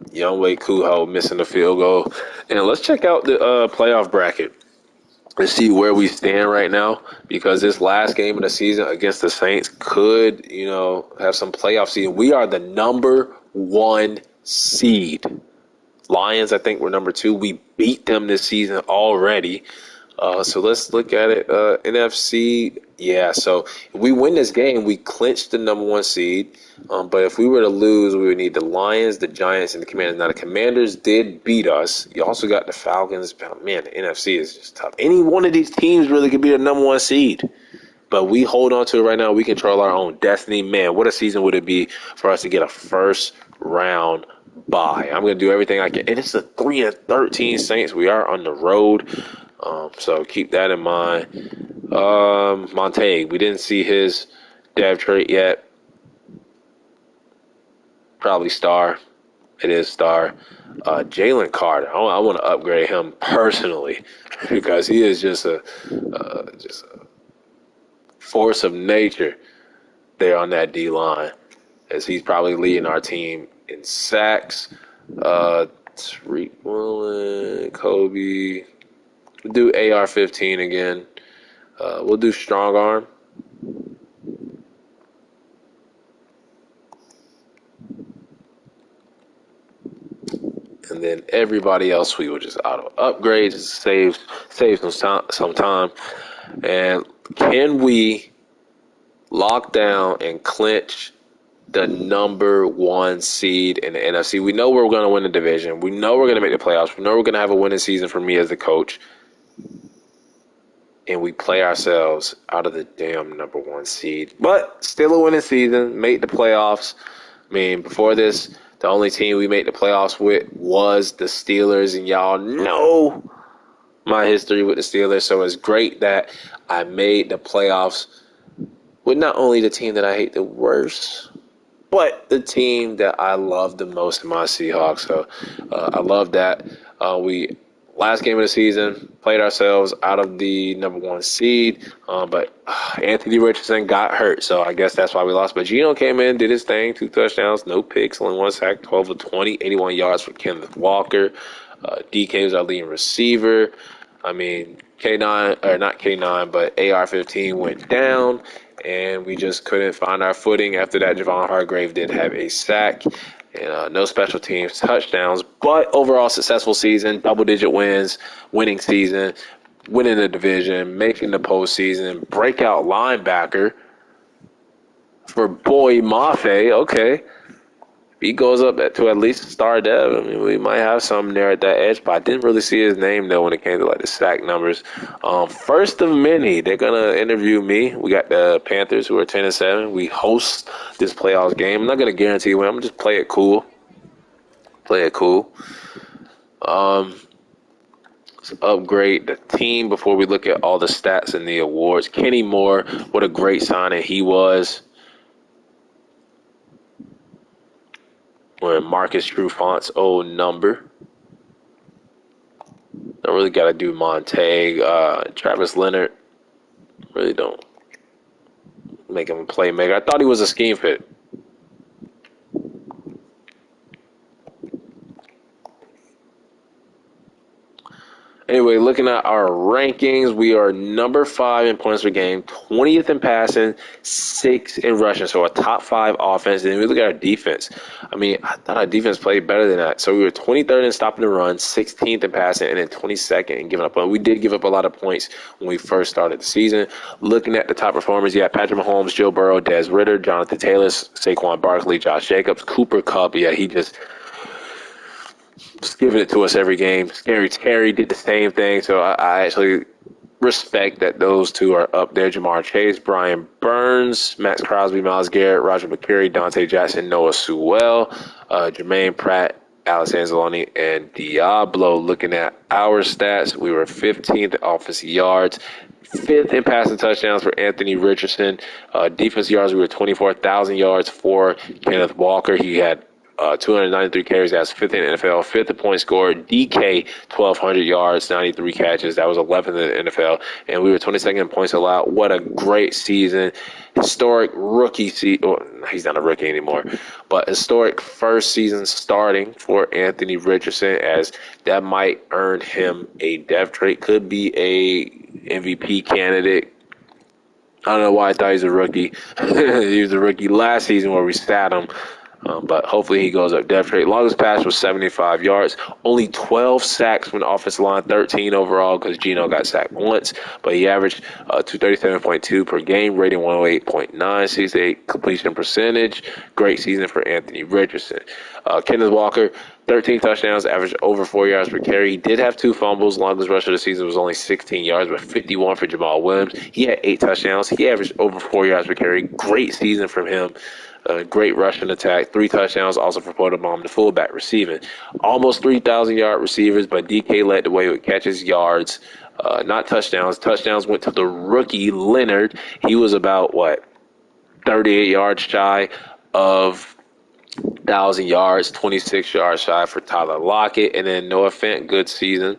Younghoe Kuho missing the field goal. And let's check out the playoff bracket and see where we stand right now, because this last game of the season against the Saints could, have some playoff season. We are the number one seed. Lions, I think, were number 2. We beat them this season already. So let's look at it. NFC, yeah. So if we win this game, we clinch the number one seed. But if we were to lose, we would need the Lions, the Giants, and the Commanders. Now, the Commanders did beat us. You also got the Falcons. Man, the NFC is just tough. Any one of these teams really could be the number one seed. But we hold on to it right now. We control our own destiny. Man, what a season would it be for us to get a first-round bye. I'm going to do everything I can. And it's the 3-13 Saints. We are on the road. So keep that in mind. Montague, we didn't see his dev trait yet. Probably star. It is star. Jalen Carter, I want to upgrade him personally because he is just a force of nature there on that D line, as he's probably leading our team in sacks. Tariq Woolen, Kobe. We'll do AR-15 again. We'll do strong arm. And then everybody else we will just auto upgrade, just save some time. And can we lock down and clinch the number one seed in the NFC? We know we're going to win the division. We know we're going to make the playoffs. We know we're going to have a winning season for me as the coach. And we play ourselves out of the damn number one seed. But still a winning season. Made the playoffs. I mean, before this, the only team we made the playoffs with was the Steelers. And y'all know my history with the Steelers. So it's great that I made the playoffs with not only the team that I hate the worst, but the team that I love the most in my Seahawks. So I love that. We last game of the season played ourselves out of the number one seed, but Anthony Richardson got hurt, so I guess that's why we lost. But Geno came in, did his thing, 2 touchdowns, no picks, only 1 sack, 12 of 20, 81 yards for Kenneth Walker. DK was our leading receiver. I mean, K9, or not K9, but AR-15 went down, and we just couldn't find our footing. After that, Javon Hargrave did have a sack, and no special teams touchdowns. But overall, successful season, double-digit wins, winning season, winning the division, making the postseason, breakout linebacker for Boy Mafe. Okay. He goes up to at least star dev. I mean, we might have something there at that edge, but I didn't really see his name, though, when it came to, like, the sack numbers. First of many, they're going to interview me. We got the Panthers, who are 10-7. We host this playoffs game. I'm not going to guarantee win. I'm going to just play it cool. Let's upgrade the team before we look at all the stats and the awards. Kenny Moore, what a great signing he was. Wearing Marcus Trufant's old number. Don't really got to do Montague. Travis Leonard, really don't make him a playmaker. I thought he was a scheme fit. Anyway, looking at our rankings, we are number 5 in points per game, 20th in passing, 6th in rushing, so a top 5 offense. And then we look at our defense. I mean, I thought our defense played better than that. So we were 23rd in stopping the run, 16th in passing, and then 22nd in giving up. But we did give up a lot of points when we first started the season. Looking at the top performers, you have Patrick Mahomes, Joe Burrow, Des Ridder, Jonathan Taylor, Saquon Barkley, Josh Jacobs, Cooper Kupp. Yeah, he just giving it to us every game. Scary Terry did the same thing. So I actually respect that those two are up there. Jamar Chase, Brian Burns, Max Crosby, Myles Garrett, Roger McCreary, Dante Jackson, Noah Sewell, Jermaine Pratt, Alex Anzalone, and Diablo. Looking at our stats, we were 15th in offensive yards, 5th in passing touchdowns for Anthony Richardson. Defense yards, we were 24,000 yards for Kenneth Walker. He had 293 carries. That's 5th in the NFL. 5th in points scored. DK, 1,200 yards, 93 catches. That was 11th in the NFL. And we were 22nd in points allowed. What a great season. Historic rookie season. Well, he's not a rookie anymore. But historic first season starting for Anthony Richardson, as that might earn him a depth trait. Could be a MVP candidate. I don't know why I thought he was a rookie. He was a rookie last season where we sat him. But hopefully he goes up depth trait. Longest pass was 75 yards. Only 12 sacks from the offensive line, 13 overall because Geno got sacked once. But he averaged 237.2 per game, rating 108.9, 68 completion percentage. Great season for Anthony Richardson. Kenneth Walker, 13 touchdowns, averaged over 4 yards per carry. He did have 2 fumbles. Longest rush of the season was only 16 yards, but 51 for Jamal Williams. He had 8 touchdowns. He averaged over 4 yards per carry. Great season from him. Great rushing attack, 3 touchdowns, also for Potabom, the fullback receiving. Almost 3,000-yard receivers, but DK led the way with catches, yards, not touchdowns. Touchdowns went to the rookie, Leonard. He was about, 38 yards shy of 1,000 yards, 26 yards shy for Tyler Lockett. And then Noah Fant, good season.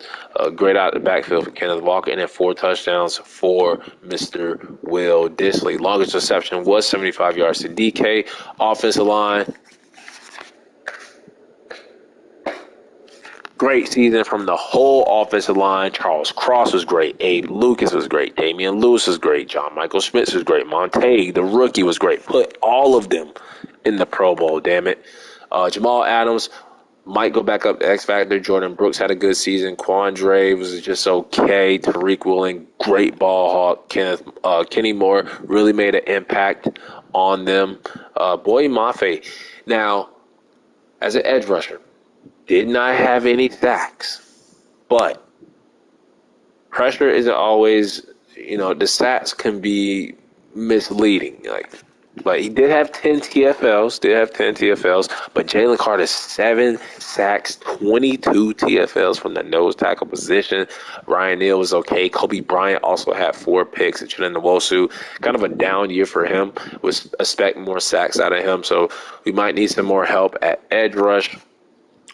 Great out of the backfield for Kenneth Walker. And then 4 touchdowns for Mr. Will Dissly. Longest reception was 75 yards to DK. Offensive line, great season from the whole offensive line. Charles Cross was great. Abe Lucas was great. Damian Lewis was great. John Michael Schmitz was great. Montague, the rookie, was great. Put all of them in the Pro Bowl, damn it. Jamal Adams might go back up to X Factor. Jordan Brooks had a good season. Quandre was just okay. Tariq Woolen, great ball hawk. Kenny Moore really made an impact on them. Boy Mafe, now, as an edge rusher, did not have any sacks, but pressure isn't always, the sacks can be misleading. But he did have 10 TFLs, but Jalen Carter, 7 sacks, 22 TFLs from the nose tackle position. Ryan Neal was okay. Kobe Bryant also had 4 picks. And Chinenna Nwosu, kind of a down year for him. Was expect more sacks out of him, so we might need some more help at edge rush.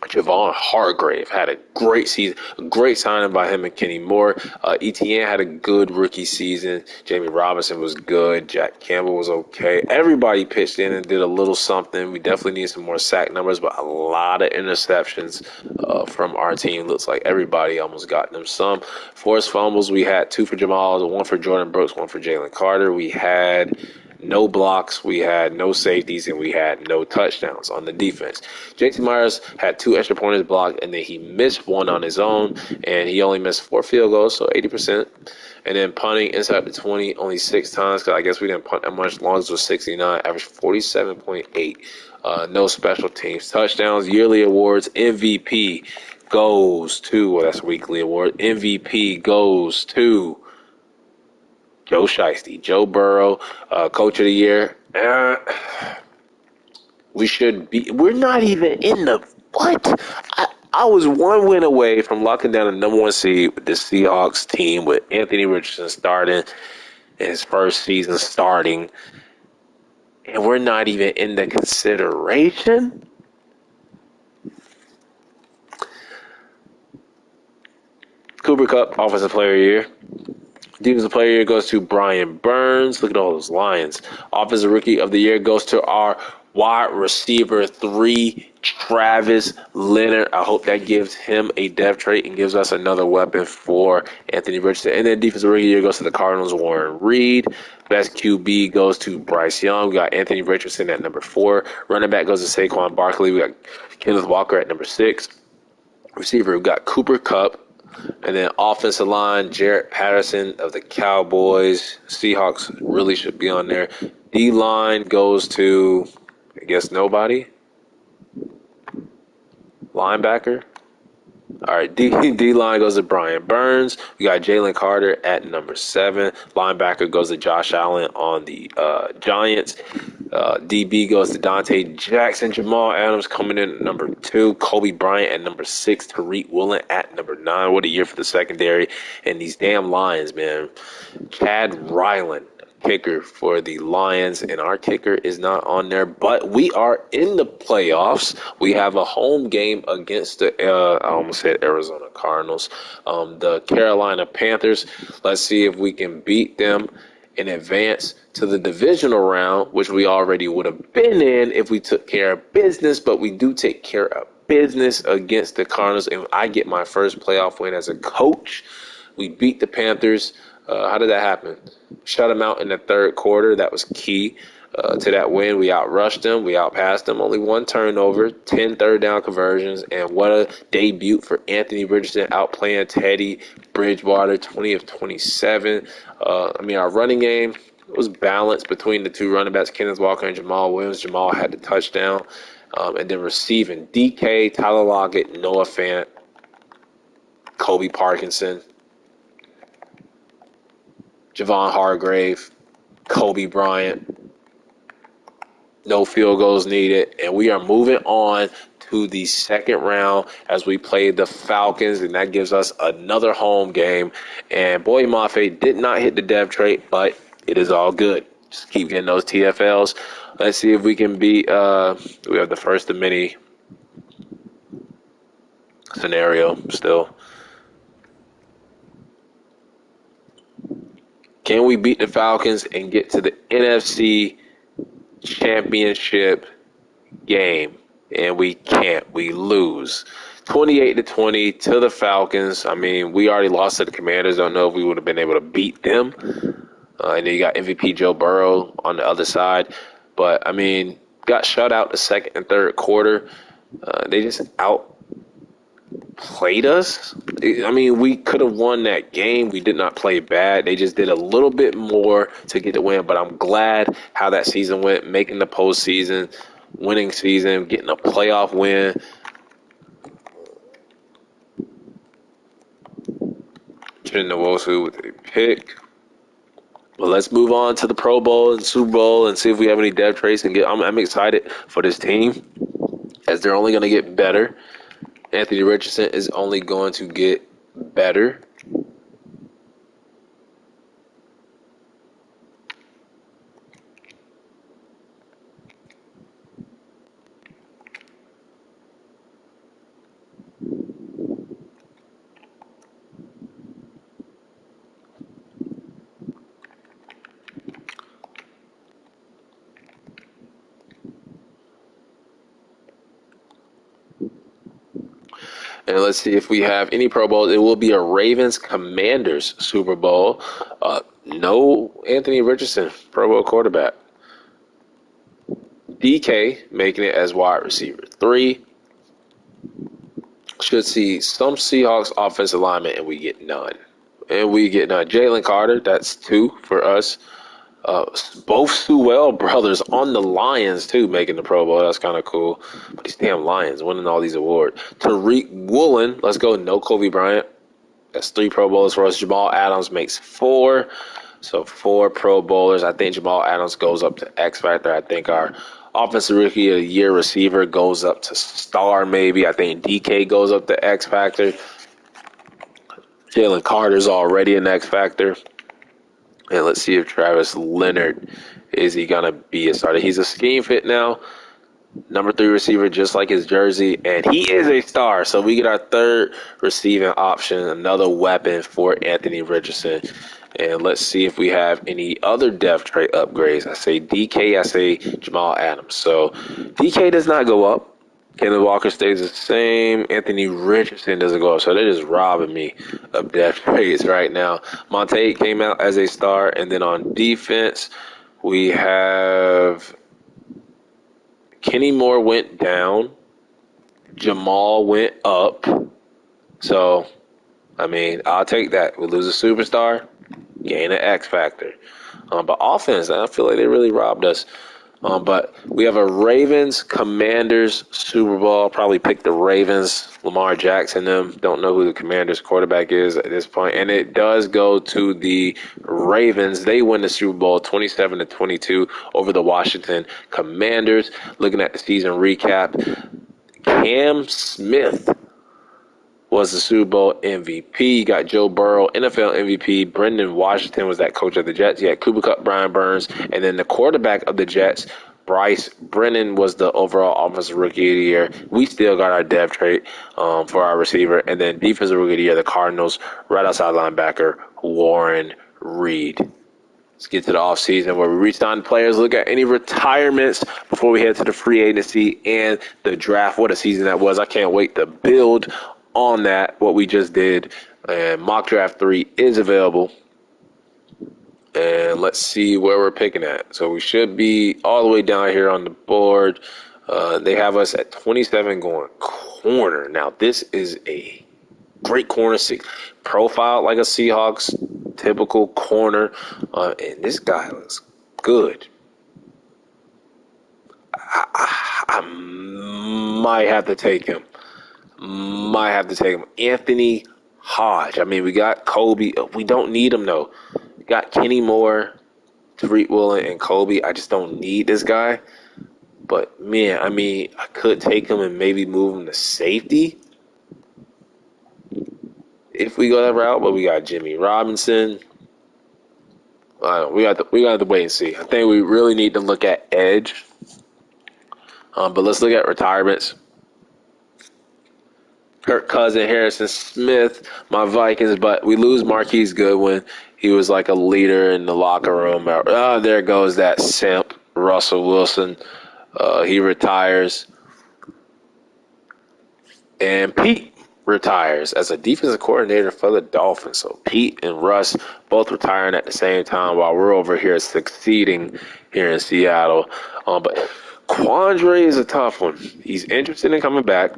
Javon Hargrave had a great season, a great signing by him and Kenny Moore. Etienne had a good rookie season. Jamie Robinson was good. Jack Campbell was okay. Everybody pitched in and did a little something. We definitely need some more sack numbers, but a lot of interceptions from our team. Looks like everybody almost got them some. Forced fumbles, we had 2 for Jamal, 1 for Jordan Brooks, 1 for Jalen Carter. We had no blocks, we had no safeties, and we had no touchdowns on the defense. JT Myers had 2 extra pointers blocked, and then he missed 1 on his own, and he only missed 4 field goals, so 80%. And then punting inside the 20 only 6 times, because I guess we didn't punt that much. Longest was 69, averaged 47.8. No special teams. Touchdowns, yearly awards, MVP goes to, well, that's a weekly award. MVP goes to Joe Shiesty, Joe Burrow, Coach of the Year. We're not even in the, what? I was 1 win away from locking down the number 1 seed with the Seahawks team with Anthony Richardson starting in his first season starting. And we're not even in the consideration. Cooper Kupp, Offensive Player of the Year. Defensive Player of the Year goes to Brian Burns. Look at all those Lions. Offensive Rookie of the Year goes to our wide receiver 3, Travis Leonard. I hope that gives him a depth trait and gives us another weapon for Anthony Richardson. And then Defensive Rookie of the Year goes to the Cardinals, Warren Reed. Best QB goes to Bryce Young. We got Anthony Richardson at number 4. Running back goes to Saquon Barkley. We got Kenneth Walker at number 6. Receiver, we got Cooper Kupp. And then offensive line, Jarrett Patterson of the Cowboys. Seahawks really should be on there. D-line goes to, I guess, nobody. Linebacker. All right, D line goes to Brian Burns. We got Jalen Carter at number 7. Linebacker goes to Josh Allen on the Giants. DB goes to Dante Jackson. Jamal Adams coming in at number 2. Kobe Bryant at number 6. Tariq Woolen at number 9. What a year for the secondary. And these damn Lions, man. Chad Ryland, kicker for the Lions, and our kicker is not on there, but we are in the playoffs. We have a home game against the I almost said Arizona Cardinals, the Carolina Panthers. Let's see if we can beat them in advance to the divisional round, which we already would have been in if we took care of business, but we do take care of business against the Cardinals, and I get my first playoff win as a coach. We beat the Panthers. How did that happen? Shut them out in the third quarter. That was key to that win. We outrushed them. We outpassed them. Only 1 turnover, 10 third down conversions, and what a debut for Anthony Richardson, outplaying Teddy Bridgewater, 20 of 27. Our running game was balanced between the 2 running backs, Kenneth Walker and Jamal Williams. Jamal had the touchdown. And then receiving DK, Tyler Lockett, Noah Fant, Kobe Parkinson, Javon Hargrave, Kobe Bryant. No field goals needed. And we are moving on to the second round as we play the Falcons, and that gives us another home game. And Boy Mafe did not hit the dev trait, but it is all good. Just keep getting those TFLs. Let's see if we can beat we have the first of many scenario still. Can we beat the Falcons and get to the NFC Championship game? And we can't. We lose 28-20 to the Falcons. I mean, we already lost to the Commanders. Don't know if we would have been able to beat them. And then you got MVP Joe Burrow on the other side. But, I mean, got shut out the second and third quarter. They just outplayed us. I mean, we could have won that game. We did not play bad. They just did a little bit more to get the win. But I'm glad how that season went, making the postseason, winning season, getting a playoff win. Chinnawosu with a pick. Well, let's move on to the Pro Bowl and Super Bowl and see if we have any depth traits. And I'm excited for this team as they're only going to get better. Anthony Richardson is only going to get better. And let's see if we have any Pro Bowls. It will be a Ravens Commanders Super Bowl. No Anthony Richardson, Pro Bowl quarterback. DK making it as wide receiver 3. Should see some Seahawks offensive linemen, and we get none. Jalen Carter, that's 2 for us. Both Sewell brothers on the Lions, too, making the Pro Bowl. That's kind of cool. But these damn Lions winning all these awards. Tariq Woolen, let's go. No Kobe Bryant. That's 3 Pro Bowlers for us. Jamal Adams makes 4. So 4 Pro Bowlers. I think Jamal Adams goes up to X Factor. I think our Offensive Rookie of the Year receiver goes up to star maybe. I think DK goes up to X Factor. Jalen Carter's already an X Factor. And let's see if Travis Leonard, is he going to be a starter? He's a scheme fit now. Number 3 receiver, just like his jersey. And he is a star. So we get our 3rd receiving option, another weapon for Anthony Richardson. And let's see if we have any other depth trait upgrades. I say DK, I say Jamal Adams. So DK does not go up. Kenneth Walker stays the same. Anthony Richardson doesn't go up. So they're just robbing me of depth traits right now. Monte came out as a star. And then on defense, we have Kenny Moore went down. Jamal went up. So, I mean, I'll take that. We lose a superstar, gain an X factor. But offense, I feel like they really robbed us. But we have a Ravens Commanders Super Bowl. I'll probably pick the Ravens. Lamar Jackson, them. Don't know who the Commanders quarterback is at this point. And it does go to the Ravens. They win the Super Bowl 27-22 over the Washington Commanders. Looking at the season recap, Cam Smith was the Super Bowl MVP. You got Joe Burrow, NFL MVP. Brendan Washington was that coach of the Jets. You had Cooper Kupp, Brian Burns, and then the quarterback of the Jets, Bryce Brennan, was the overall offensive rookie of the year. We still got our depth trait for our receiver. And then defensive rookie of the year, the Cardinals, right outside linebacker, Warren Reed. Let's get to the offseason where we reach down to players, look at any retirements before we head to the free agency and the draft. What a season that was. I can't wait to build on that, what we just did. And Mock Draft 3 is available. And let's see where we're picking at. So we should be all the way down here on the board. They have us at 27 going corner. Now, this is a great corner, profile like a Seahawks typical corner, and this guy looks good. I might have to take him. Anthony Hodge. I mean, we got Kobe. We don't need him, though. We got Kenny Moore, Tariq Woolen, and Kobe. I just don't need this guy. But, man, I mean, I could take him and maybe move him to safety if we go that route. But we got Jimmy Robinson. We got to wait and see. I think we really need to look at edge. But let's look at retirements. Kirk Cousins, Harrison Smith, my Vikings, but we lose Marquise Goodwin. He was like a leader in the locker room. There goes that simp, Russell Wilson. He retires. And Pete retires as a defensive coordinator for the Dolphins. So Pete and Russ both retiring at the same time while we're over here succeeding here in Seattle. But Quandre is a tough one. He's interested in coming back.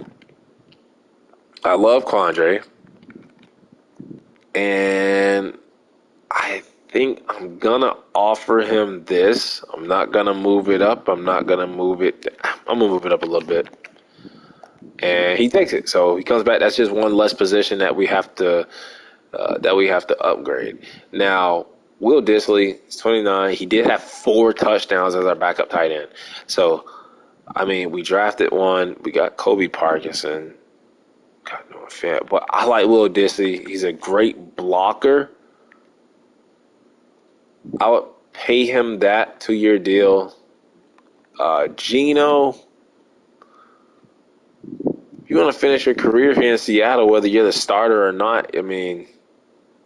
I love Quandre. And I think I'm going to offer him this. I'm not going to move it up. I'm going to move it up a little bit. And he takes it. So he comes back. That's just one less position that we have to upgrade. Now, Will Dissly is 29. He did have 4 touchdowns as our backup tight end. So, I mean, we drafted one. We got Kobe Parkinson. God, no offense. But I like Will Dissly. He's a great blocker. I would pay him that 2-year deal. Geno, you want to finish your career here in Seattle, whether you're the starter or not, I mean,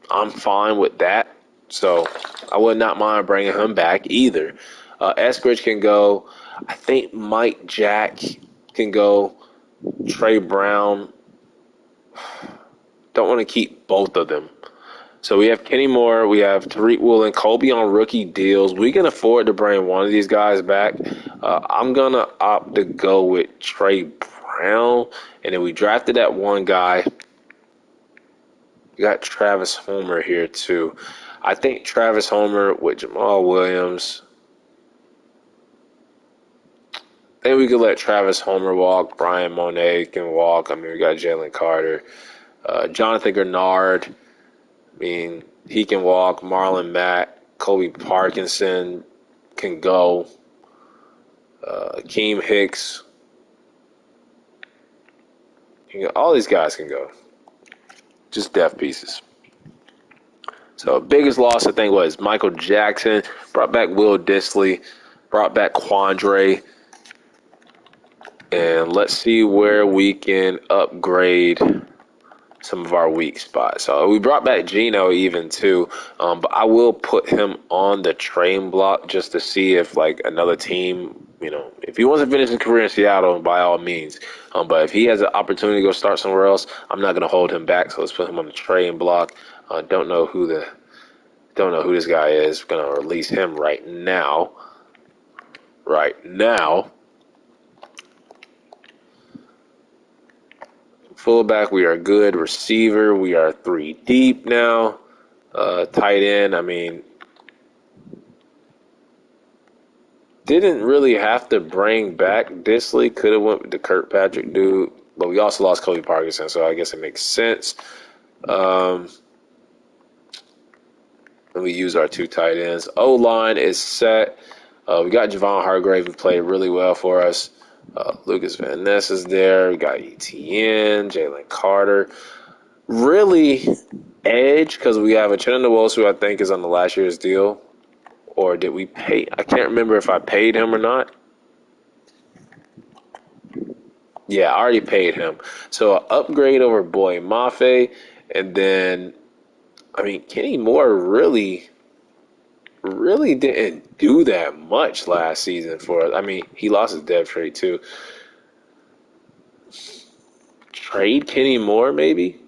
I'm fine with that. So I would not mind bringing him back either. Eskridge can go. I think Mike Jack can go. Trey Brown. Don't want to keep both of them. So we have Kenny Moore. We have Tariq Woolen, Kobe on rookie deals. We can afford to bring one of these guys back. I'm going to opt to go with Trey Brown. And then we drafted that one guy. We got Travis Homer here, too. I think Travis Homer with Jamal Williams. I think we could let Travis Homer walk. Brian Monet can walk. I mean, we got Jalen Carter. Jonathan Grenard. I mean, he can walk. Marlon Mack. Kobe Parkinson can go. Akeem Hicks. All these guys can go. Just depth pieces. So biggest loss, I think, was Michael Jackson. Brought back Will Dissly. Brought back Quandre. And let's see where we can upgrade some of our weak spots. So we brought back Geno even too. But I will put him on the train block just to see if like another team, if he wants to finish his career in Seattle, by all means. But if he has an opportunity to go start somewhere else, I'm not going to hold him back. So let's put him on the train block. Don't know who this guy is. Going to release him right now. Fullback, we are good. Receiver, we are 3 deep now. Tight end, I mean, didn't really have to bring back Disley. Could have went with the Kirkpatrick dude, but we also lost Cody Parkinson, so I guess it makes sense. And we use our 2 tight ends. O-line is set. We got Javon Hargrave, who played really well for us. Lucas Van Ness is there. We got ETN, Jalen Carter. Really, edge, because we have a Chenna Wilson, who I think is on the last year's deal. Or did we pay? I can't remember if I paid him or not. Yeah, I already paid him. So an upgrade over Boy Mafe. And then, I mean, Kenny Moore really didn't do that much last season for us. I mean, he lost his dev trade too. Trade Kenny Moore maybe?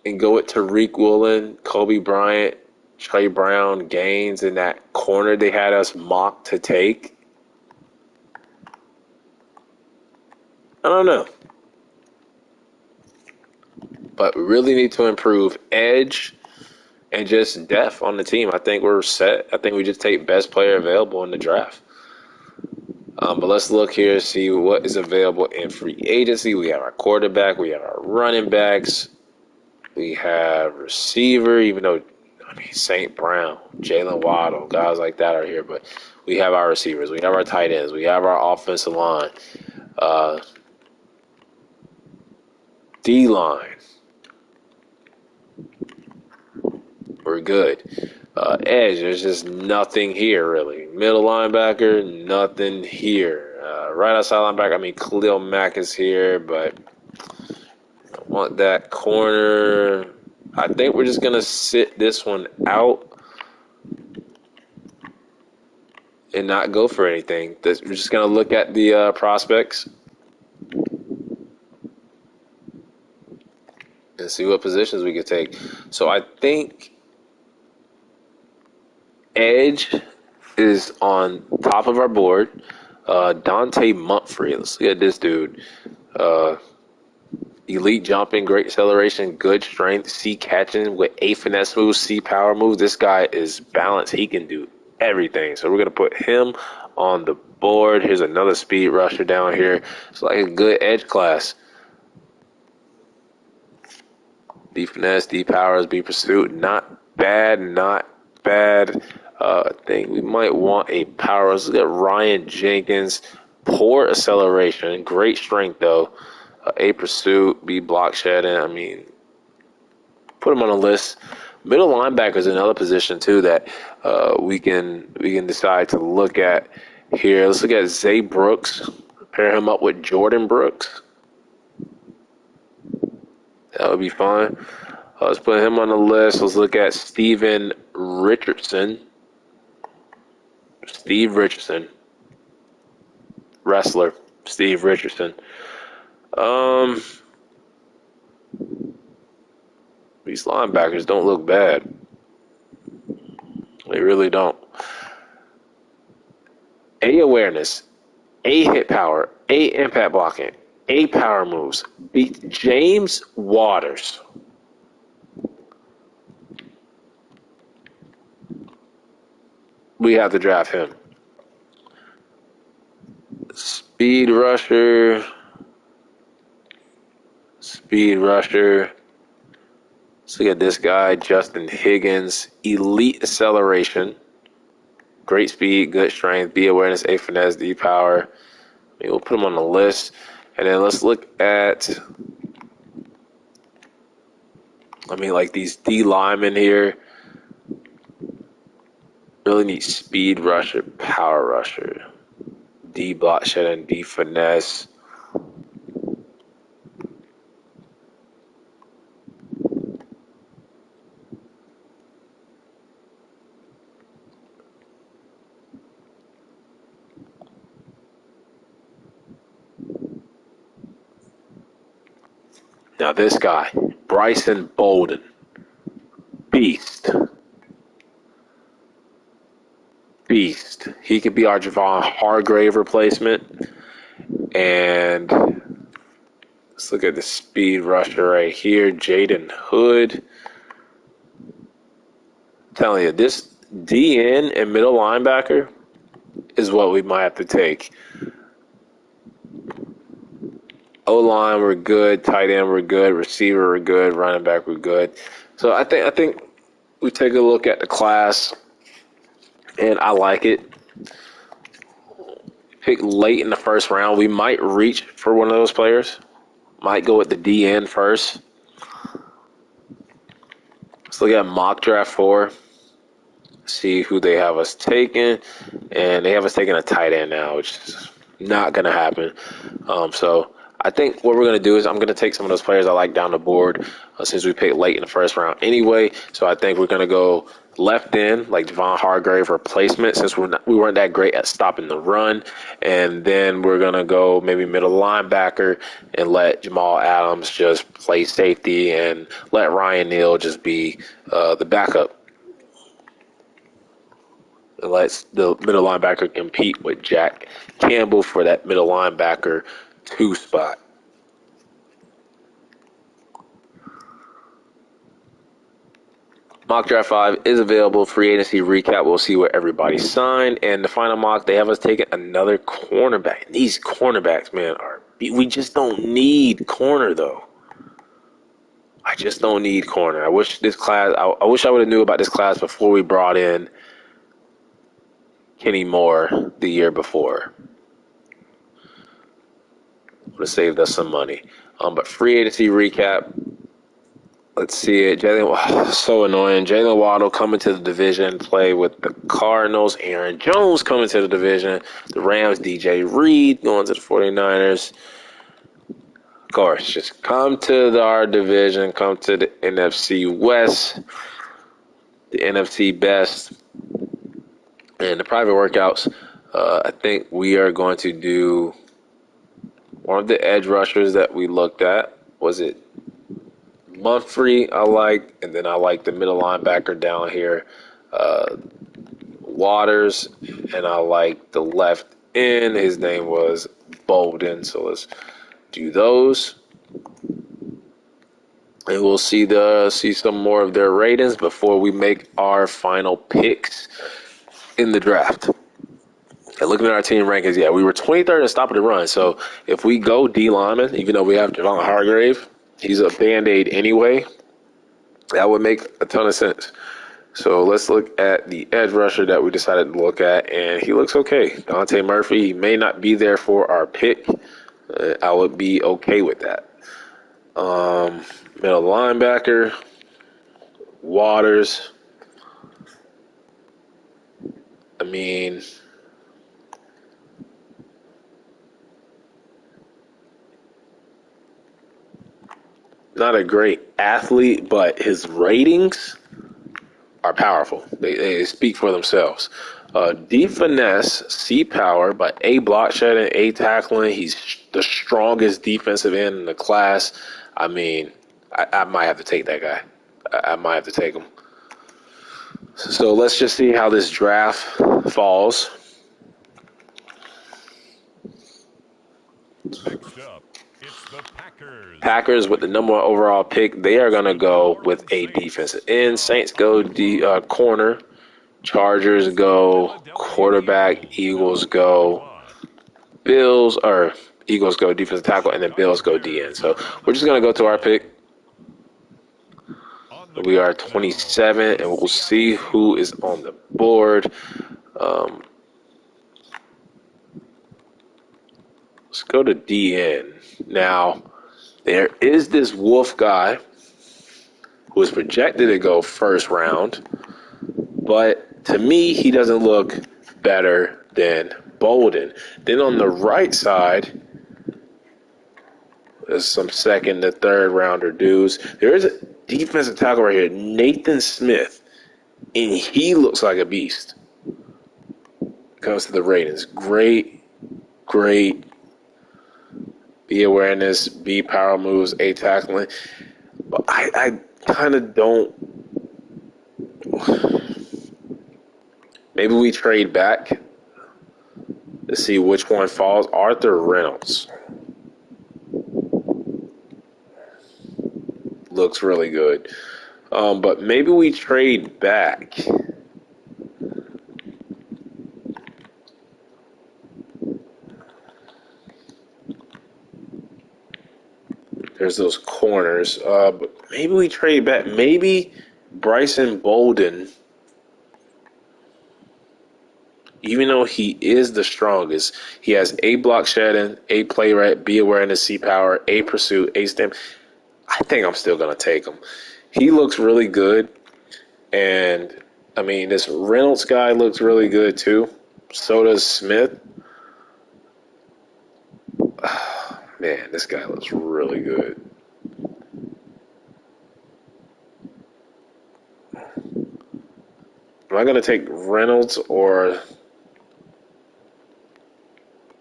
And go with Tariq Woolen, Kobe Bryant, Trey Brown, Gaines in that corner they had us mocked to take. I don't know. But we really need to improve edge and just depth on the team. I think we're set. I think we just take best player available in the draft. But let's look here, see what is available in free agency. We have our quarterback. We have our running backs. We have receiver, even though, I mean, St. Brown, Jalen Waddle, guys like that are here. But we have our receivers. We have our tight ends. We have our offensive line. D-line. We're good. Edge, there's just nothing here, really. Middle linebacker, nothing here. Right outside linebacker, I mean, Khalil Mack is here, but I want that corner. I think we're just going to sit this one out and not go for anything. We're just going to look at the prospects and see what positions we could take. So I think edge is on top of our board. Dante Mumphrey. Let's look at this dude. Elite jumping, great acceleration, good strength, C catching with A finesse moves, C power moves. This guy is balanced. He can do everything. So we're going to put him on the board. Here's another speed rusher down here. It's like a good edge class. D finesse, D powers, B pursuit. Not bad, not bad. I think we might want a power. Let's look at Ryan Jenkins. Poor acceleration, great strength though. A pursuit, B block shedding. I mean, put him on a list. Middle linebacker is another position too that we can decide to look at here. Let's look at Zay Brooks. Pair him up with Jordan Brooks. That would be fine. Let's put him on the list. Let's look at Steven Richardson. Steve Richardson. Wrestler. Steve Richardson. These linebackers don't look bad. They really don't. A awareness, A hit power, A impact blocking, A power moves. Beat James Waters. We have to draft him. Speed rusher. Let's look at this guy, Justin Higgins. Elite acceleration. Great speed, good strength, B awareness, A finesse, D power. Maybe we'll put him on the list. And then let's look at, like these D linemen here. Really need speed rusher, power rusher. D block shedding, D finesse. Now this guy, Bryson Bolden, beast. He could be our Javon Hargrave replacement. And let's look at the speed rusher right here, Jaden Hood. I'm telling you, this DN and middle linebacker is what we might have to take. O-line, we're good. Tight end, we're good. Receiver, we're good. Running back, we're good. So I think we take a look at the class, and I like it. Pick late in the first round. We might reach for one of those players. Might go with the DN first. Let's look at mock draft 4. See who they have us taking. And they have us taking a tight end now, which is not going to happen. So I think what we're going to do is I'm going to take some of those players I like down the board since we picked late in the first round anyway. So I think we're going to go left in, like Devon Hargrave replacement, since we weren't that great at stopping the run. And then we're going to go maybe middle linebacker and let Jamal Adams just play safety and let Ryan Neal just be the backup. And let the middle linebacker compete with Jack Campbell for that middle linebacker 2 spot. Mock Draft 5 is available. Free agency recap. We'll see what everybody signed. And the final mock, they have us taking another cornerback. These cornerbacks, man, we just don't need corner, though. I just don't need corner. I wish this class, I wish I would have knew about this class before we brought in Kenny Moore the year before. Would have saved us some money. But free agency recap. Let's see it. So annoying. Jalen Waddle coming to the division, play with the Cardinals. Aaron Jones coming to the division. The Rams, DJ Reed going to the 49ers. Of course, just come to our division. Come to the NFC West. The NFC best. And the private workouts, I think we are going to do one of the edge rushers that we looked at. Was it Mumphrey I liked, and then I like the middle linebacker down here, Waters, and I like the left end. His name was Bolden. So let's do those. And we'll see some more of their ratings before we make our final picks in the draft. And looking at our team rankings, yeah, we were 23rd in stopping the run. So if we go D lineman, even though we have Devon Hargrave, he's a Band-Aid anyway, that would make a ton of sense. So let's look at the edge rusher that we decided to look at, and he looks okay. Dante Murphy, he may not be there for our pick. I would be okay with that. Middle linebacker, Waters. I mean, not a great athlete, but his ratings are powerful. They speak for themselves. D finesse, C power, but A block shedding, A tackling. He's the strongest defensive end in the class. I mean, I might have to take that guy. I might have to take him. So let's just see how this draft falls. Next up, it's the Packers. Packers with the number 1 overall pick. They are going to go with a defensive end. Saints go corner. Chargers go quarterback. Eagles go Eagles go defensive tackle, and then Bills go DN. So we're just going to go to our pick. We are 27, and we'll see who is on the board. Let's go to DN. Now, there is this Wolf guy who is projected to go first round, but to me, he doesn't look better than Bolden. Then on the right side, there's some second to third rounder dudes. There is a defensive tackle right here, Nathan Smith, and he looks like a beast. Comes to the ratings. Great. B awareness, B power moves, A tackling. But I kind of don't. Maybe we trade back to see which one falls. Arthur Reynolds looks really good. But maybe we trade back There's those corners. But maybe we trade back. Maybe Bryson Bolden, even though he is the strongest, he has A block shedding, A play rate, B awareness, C power, A pursuit, A stem. I think I'm still going to take him. He looks really good. And, I mean, this Reynolds guy looks really good, too. So does Smith. Man, this guy looks really good. Am I going to take Reynolds or...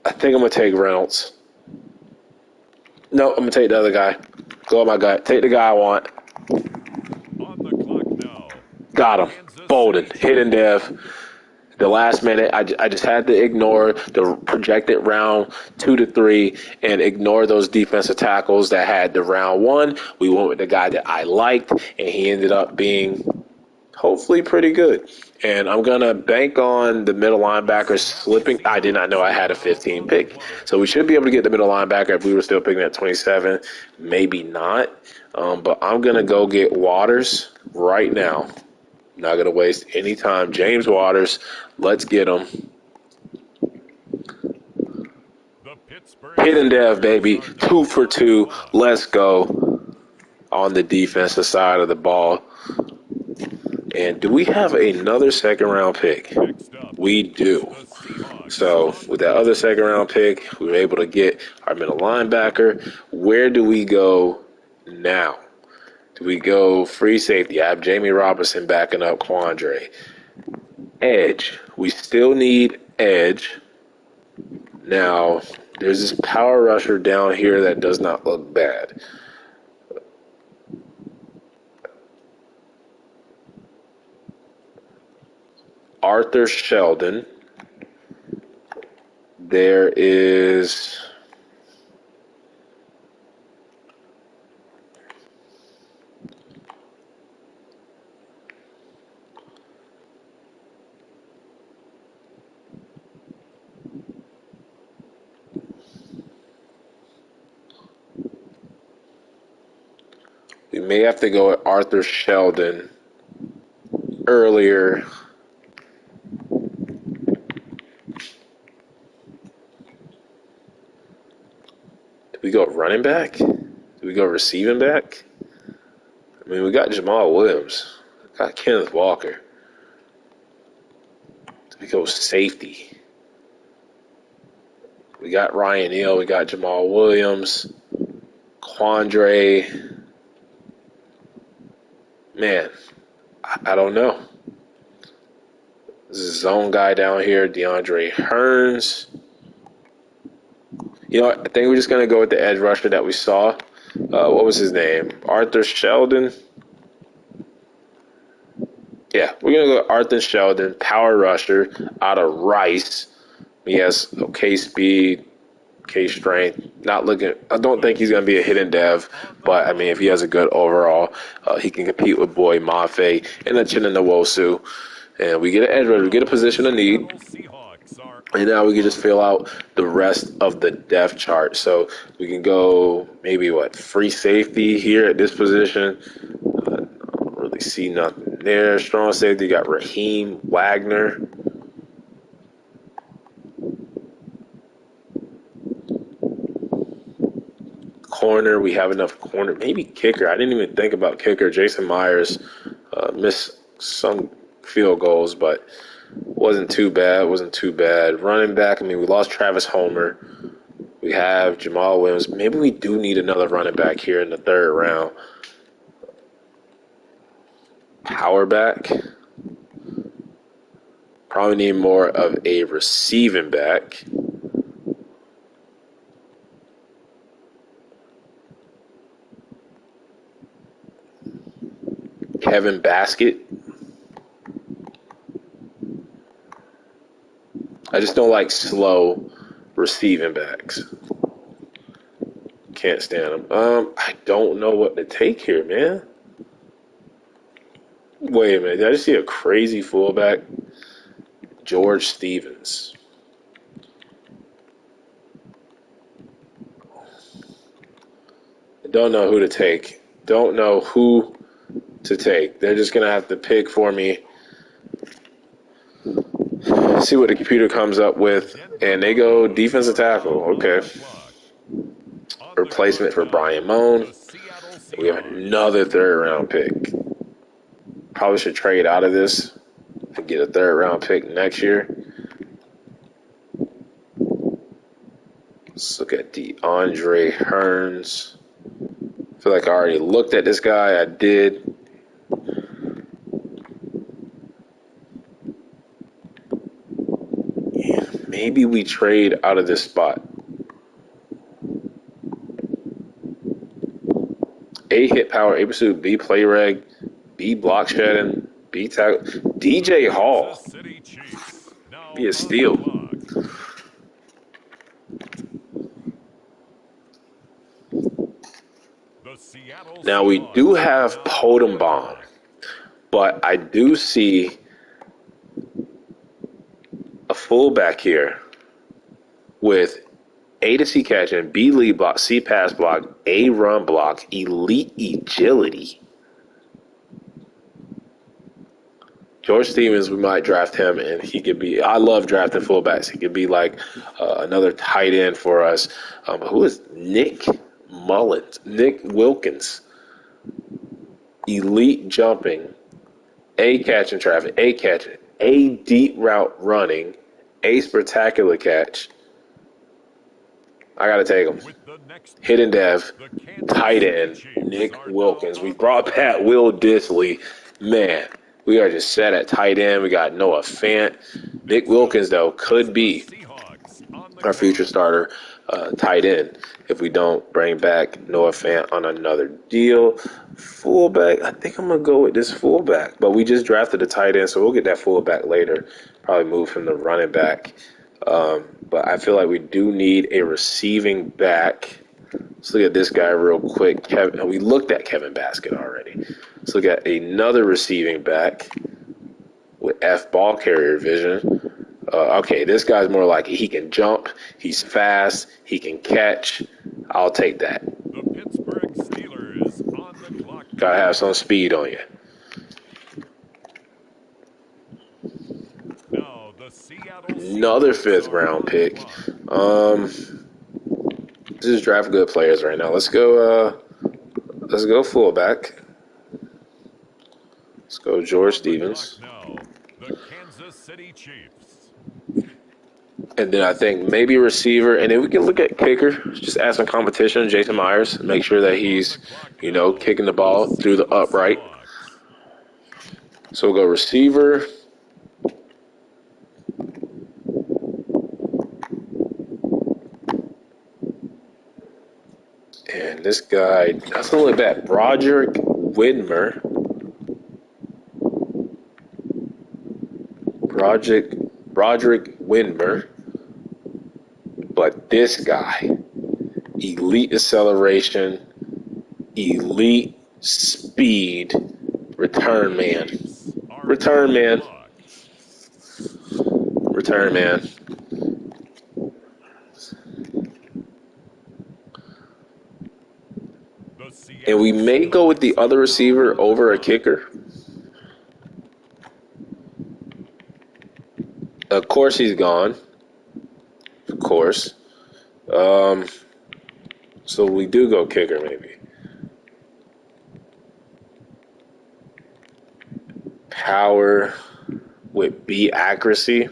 I think I'm going to take Reynolds. No, I'm going to take the other guy. Go on my guy. Take the guy I want. On the clock now. Got him. Bolden. Hidden dev. The last minute, I just had to ignore the projected round 2 to 3 and ignore those defensive tackles that had the round 1. We went with the guy that I liked, and he ended up being hopefully pretty good. And I'm going to bank on the middle linebacker slipping. I did not know I had a 15 pick. So we should be able to get the middle linebacker if we were still picking at 27. Maybe not. But I'm going to go get Waters right now. Not going to waste any time. James Waters, let's get him. Hidden dev, baby. 2 for 2. Let's go on the defensive side of the ball. And do we have another second-round pick? We do. So with that other second-round pick, we were able to get our middle linebacker. Where do we go now? Do we go free safety? I have Jamie Robinson backing up Quandre. Edge. We still need edge. Now, there's this power rusher down here that does not look bad. Arthur Sheldon. There is... We may have to go with Arthur Sheldon earlier. Do we go running back? Do we go receiving back? I mean, we got Jamal Williams. We got Kenneth Walker. Do we go safety? We got Ryan Neal. We got Jamal Williams. Quandre. Man, I don't know. This is zone guy down here, DeAndre Hearns. You know what? I think we're just going to go with the edge rusher that we saw. What was his name? Arthur Sheldon. Yeah, we're going to go with Arthur Sheldon, power rusher out of Rice. He has okay speed, okay strength. Not looking. I don't think he's going to be a hidden dev, but I mean, if he has a good overall, he can compete with Boy Mafe and Uchenna Nwosu. And we get an edge rusher, we get a position of need. And now we can just fill out the rest of the depth chart. So we can go maybe, free safety here at this position. I don't really see nothing there. Strong safety, you got Raheem Wagner. Corner, we have enough corner. Maybe kicker. I didn't even think about kicker. Jason Myers missed some field goals, but wasn't too bad. Running back, I mean, we lost Travis Homer. We have Jamal Williams. Maybe we do need another running back here in the third round. Power back. Probably need more of a receiving back. Kevin Baskett. I just don't like slow receiving backs. Can't stand them. I don't know what to take here, man. Wait a minute. Did I just see a crazy fullback? George Stevens. Don't know who to take. Don't know who to take. They're just going to have to pick for me. See what the computer comes up with. And they go defensive tackle. Okay. Replacement for Brian Moan. We have another third-round pick. Probably should trade out of this and get a third-round pick next year. Let's look at DeAndre Hearns. I feel like I already looked at this guy. I did. Yeah, maybe we trade out of this spot. A hit power, A pursuit, B play reg, B block shedding, B tackle. DJ Hall. Be a steal. Now we do have Podembaum, but I do see a fullback here with A to C catching, B lead block, C pass block, A run block, elite agility. George Stevens, we might draft him, and he could be. I love drafting fullbacks. He could be like another tight end for us. Who is Nick Mullins? Nick Wilkins. Elite jumping, A catching traffic, A catching, A deep route running, A spectacular catch. I got to take him. Hidden dev, tight end, Nick Wilkins. We brought back Will Disley. Man, we are just set at tight end. We got Noah Fant. Nick Wilkins, though, could be our future starter tight end if we don't bring back Noah Fant on another deal. Fullback, I think I'm going to go with this fullback. But we just drafted a tight end, so we'll get that fullback later. Probably move him to running back. But I feel like we do need a receiving back. Let's look at this guy real quick. We looked at Kevin Basket already. Let's look at another receiving back with F ball carrier vision. Okay, this guy's more like he can jump, he's fast, he can catch. I'll take that. The Pittsburgh Steelers on the clock. Gotta have some speed on you. Now the Seattle Another fifth-round pick. Just draft good players right now. Let's go fullback. Let's go George Stevens. Now, the Kansas City Chiefs. And then I think maybe receiver, and then we can look at kicker. Just add some competition. Jason Myers, make sure that he's, kicking the ball through the upright. So we'll go receiver. And this guy, that's a little bad. Broderick Widmer. Broderick Widmer. But this guy, elite acceleration, elite speed, return man. Return man. Return man. And we may go with the other receiver over a kicker. Of course he's gone. Of course. So we do go kicker maybe. Power with B accuracy.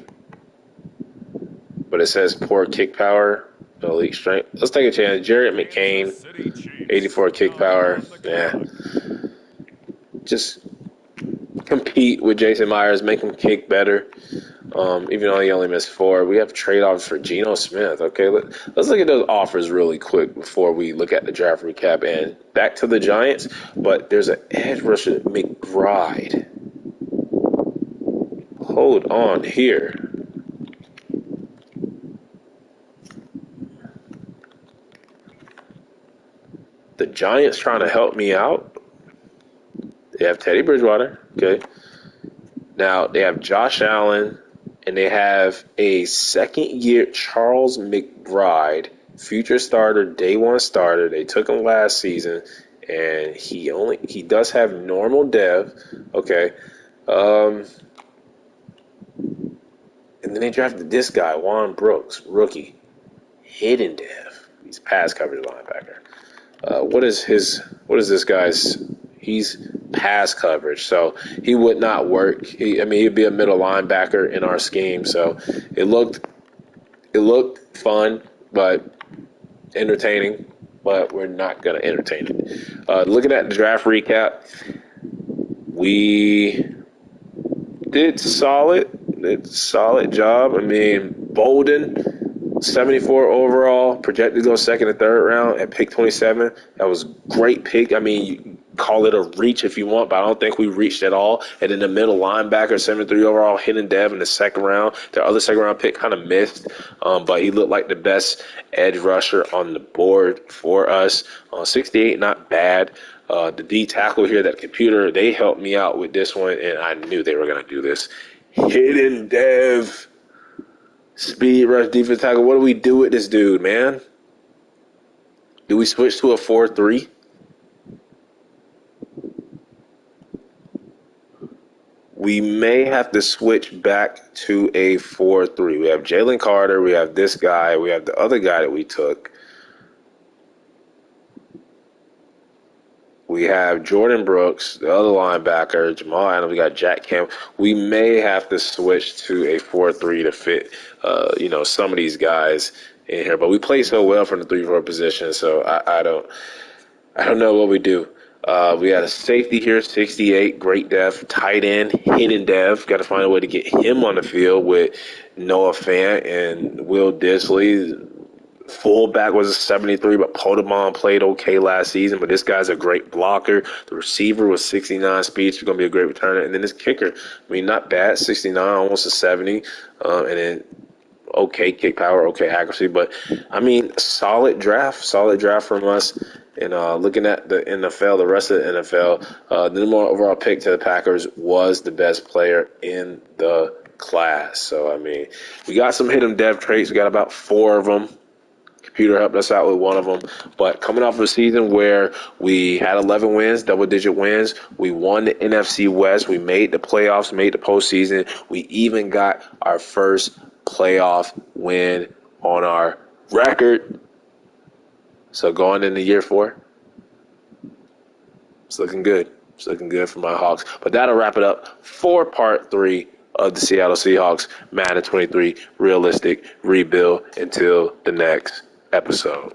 But it says poor kick power. No elite strength. Let's take a chance. Jarrett McCain, 84 kick power. Yeah. Just compete with Jason Myers, make him kick better. Even though he only missed 4. We have trade-offs for Geno Smith. Okay, let's look at those offers really quick before we look at the draft recap. And back to the Giants, but there's an edge rusher, McBride. Hold on here. The Giants trying to help me out. They have Teddy Bridgewater. Okay. Now they have Josh Allen. And they have a second-year Charles McBride future starter, day one starter. They took him last season, and he does have normal dev. Okay. Um, and then they drafted this guy, Juan Brooks, rookie, hidden dev. He's pass coverage linebacker. What is this guy's? He's pass coverage, so he would not work. He'd be a middle linebacker in our scheme. So it looked fun, but entertaining. But we're not gonna entertain it. Looking at the draft recap, we did solid. Did solid job. I mean, Bolden, 74 overall, projected to go second and third round at pick 27. That was great pick. I mean, you call it a reach if you want, but I don't think we reached at all. And then the middle linebacker, 73 overall, hidden dev in the second round. The other second round pick kind of missed, but he looked like the best edge rusher on the board for us. 68, not bad. The D tackle here, that computer, they helped me out with this one, and I knew they were going to do this. Hidden dev, speed rush, defense tackle. What do we do with this dude, man? Do we switch to a 4-3? We may have to switch back to a 4-3. We have Jalen Carter. We have this guy. We have the other guy that we took. We have Jordan Brooks, the other linebacker, Jamal Adams. We got Jack Camp. We may have to switch to a 4-3 to fit, some of these guys in here. But we play so well from the 3-4 position, so I don't know what we do. We got a safety here, 68, great dev. Tight end, hidden dev. Got to find a way to get him on the field with Noah Fant and Will Disley. Fullback was a 73, but Podemon played okay last season. But this guy's a great blocker. The receiver was 69 speed. He's going to be a great returner. And then this kicker, not bad, 69, almost a 70. And then okay kick power, okay accuracy. But, solid draft from us. And looking at the NFL, the rest of the NFL, the number one overall pick to the Packers was the best player in the class. So, we got some hidden dev traits. We got about 4 of them. Computer helped us out with one of them. But coming off of a season where we had 11 wins, double-digit wins, we won the NFC West, we made the playoffs, made the postseason, we even got our first playoff win on our record. So going into year 4, it's looking good. It's looking good for my Hawks. But that'll wrap it up for part 3 of the Seattle Seahawks Madden 23 Realistic Rebuild. Until the next episode.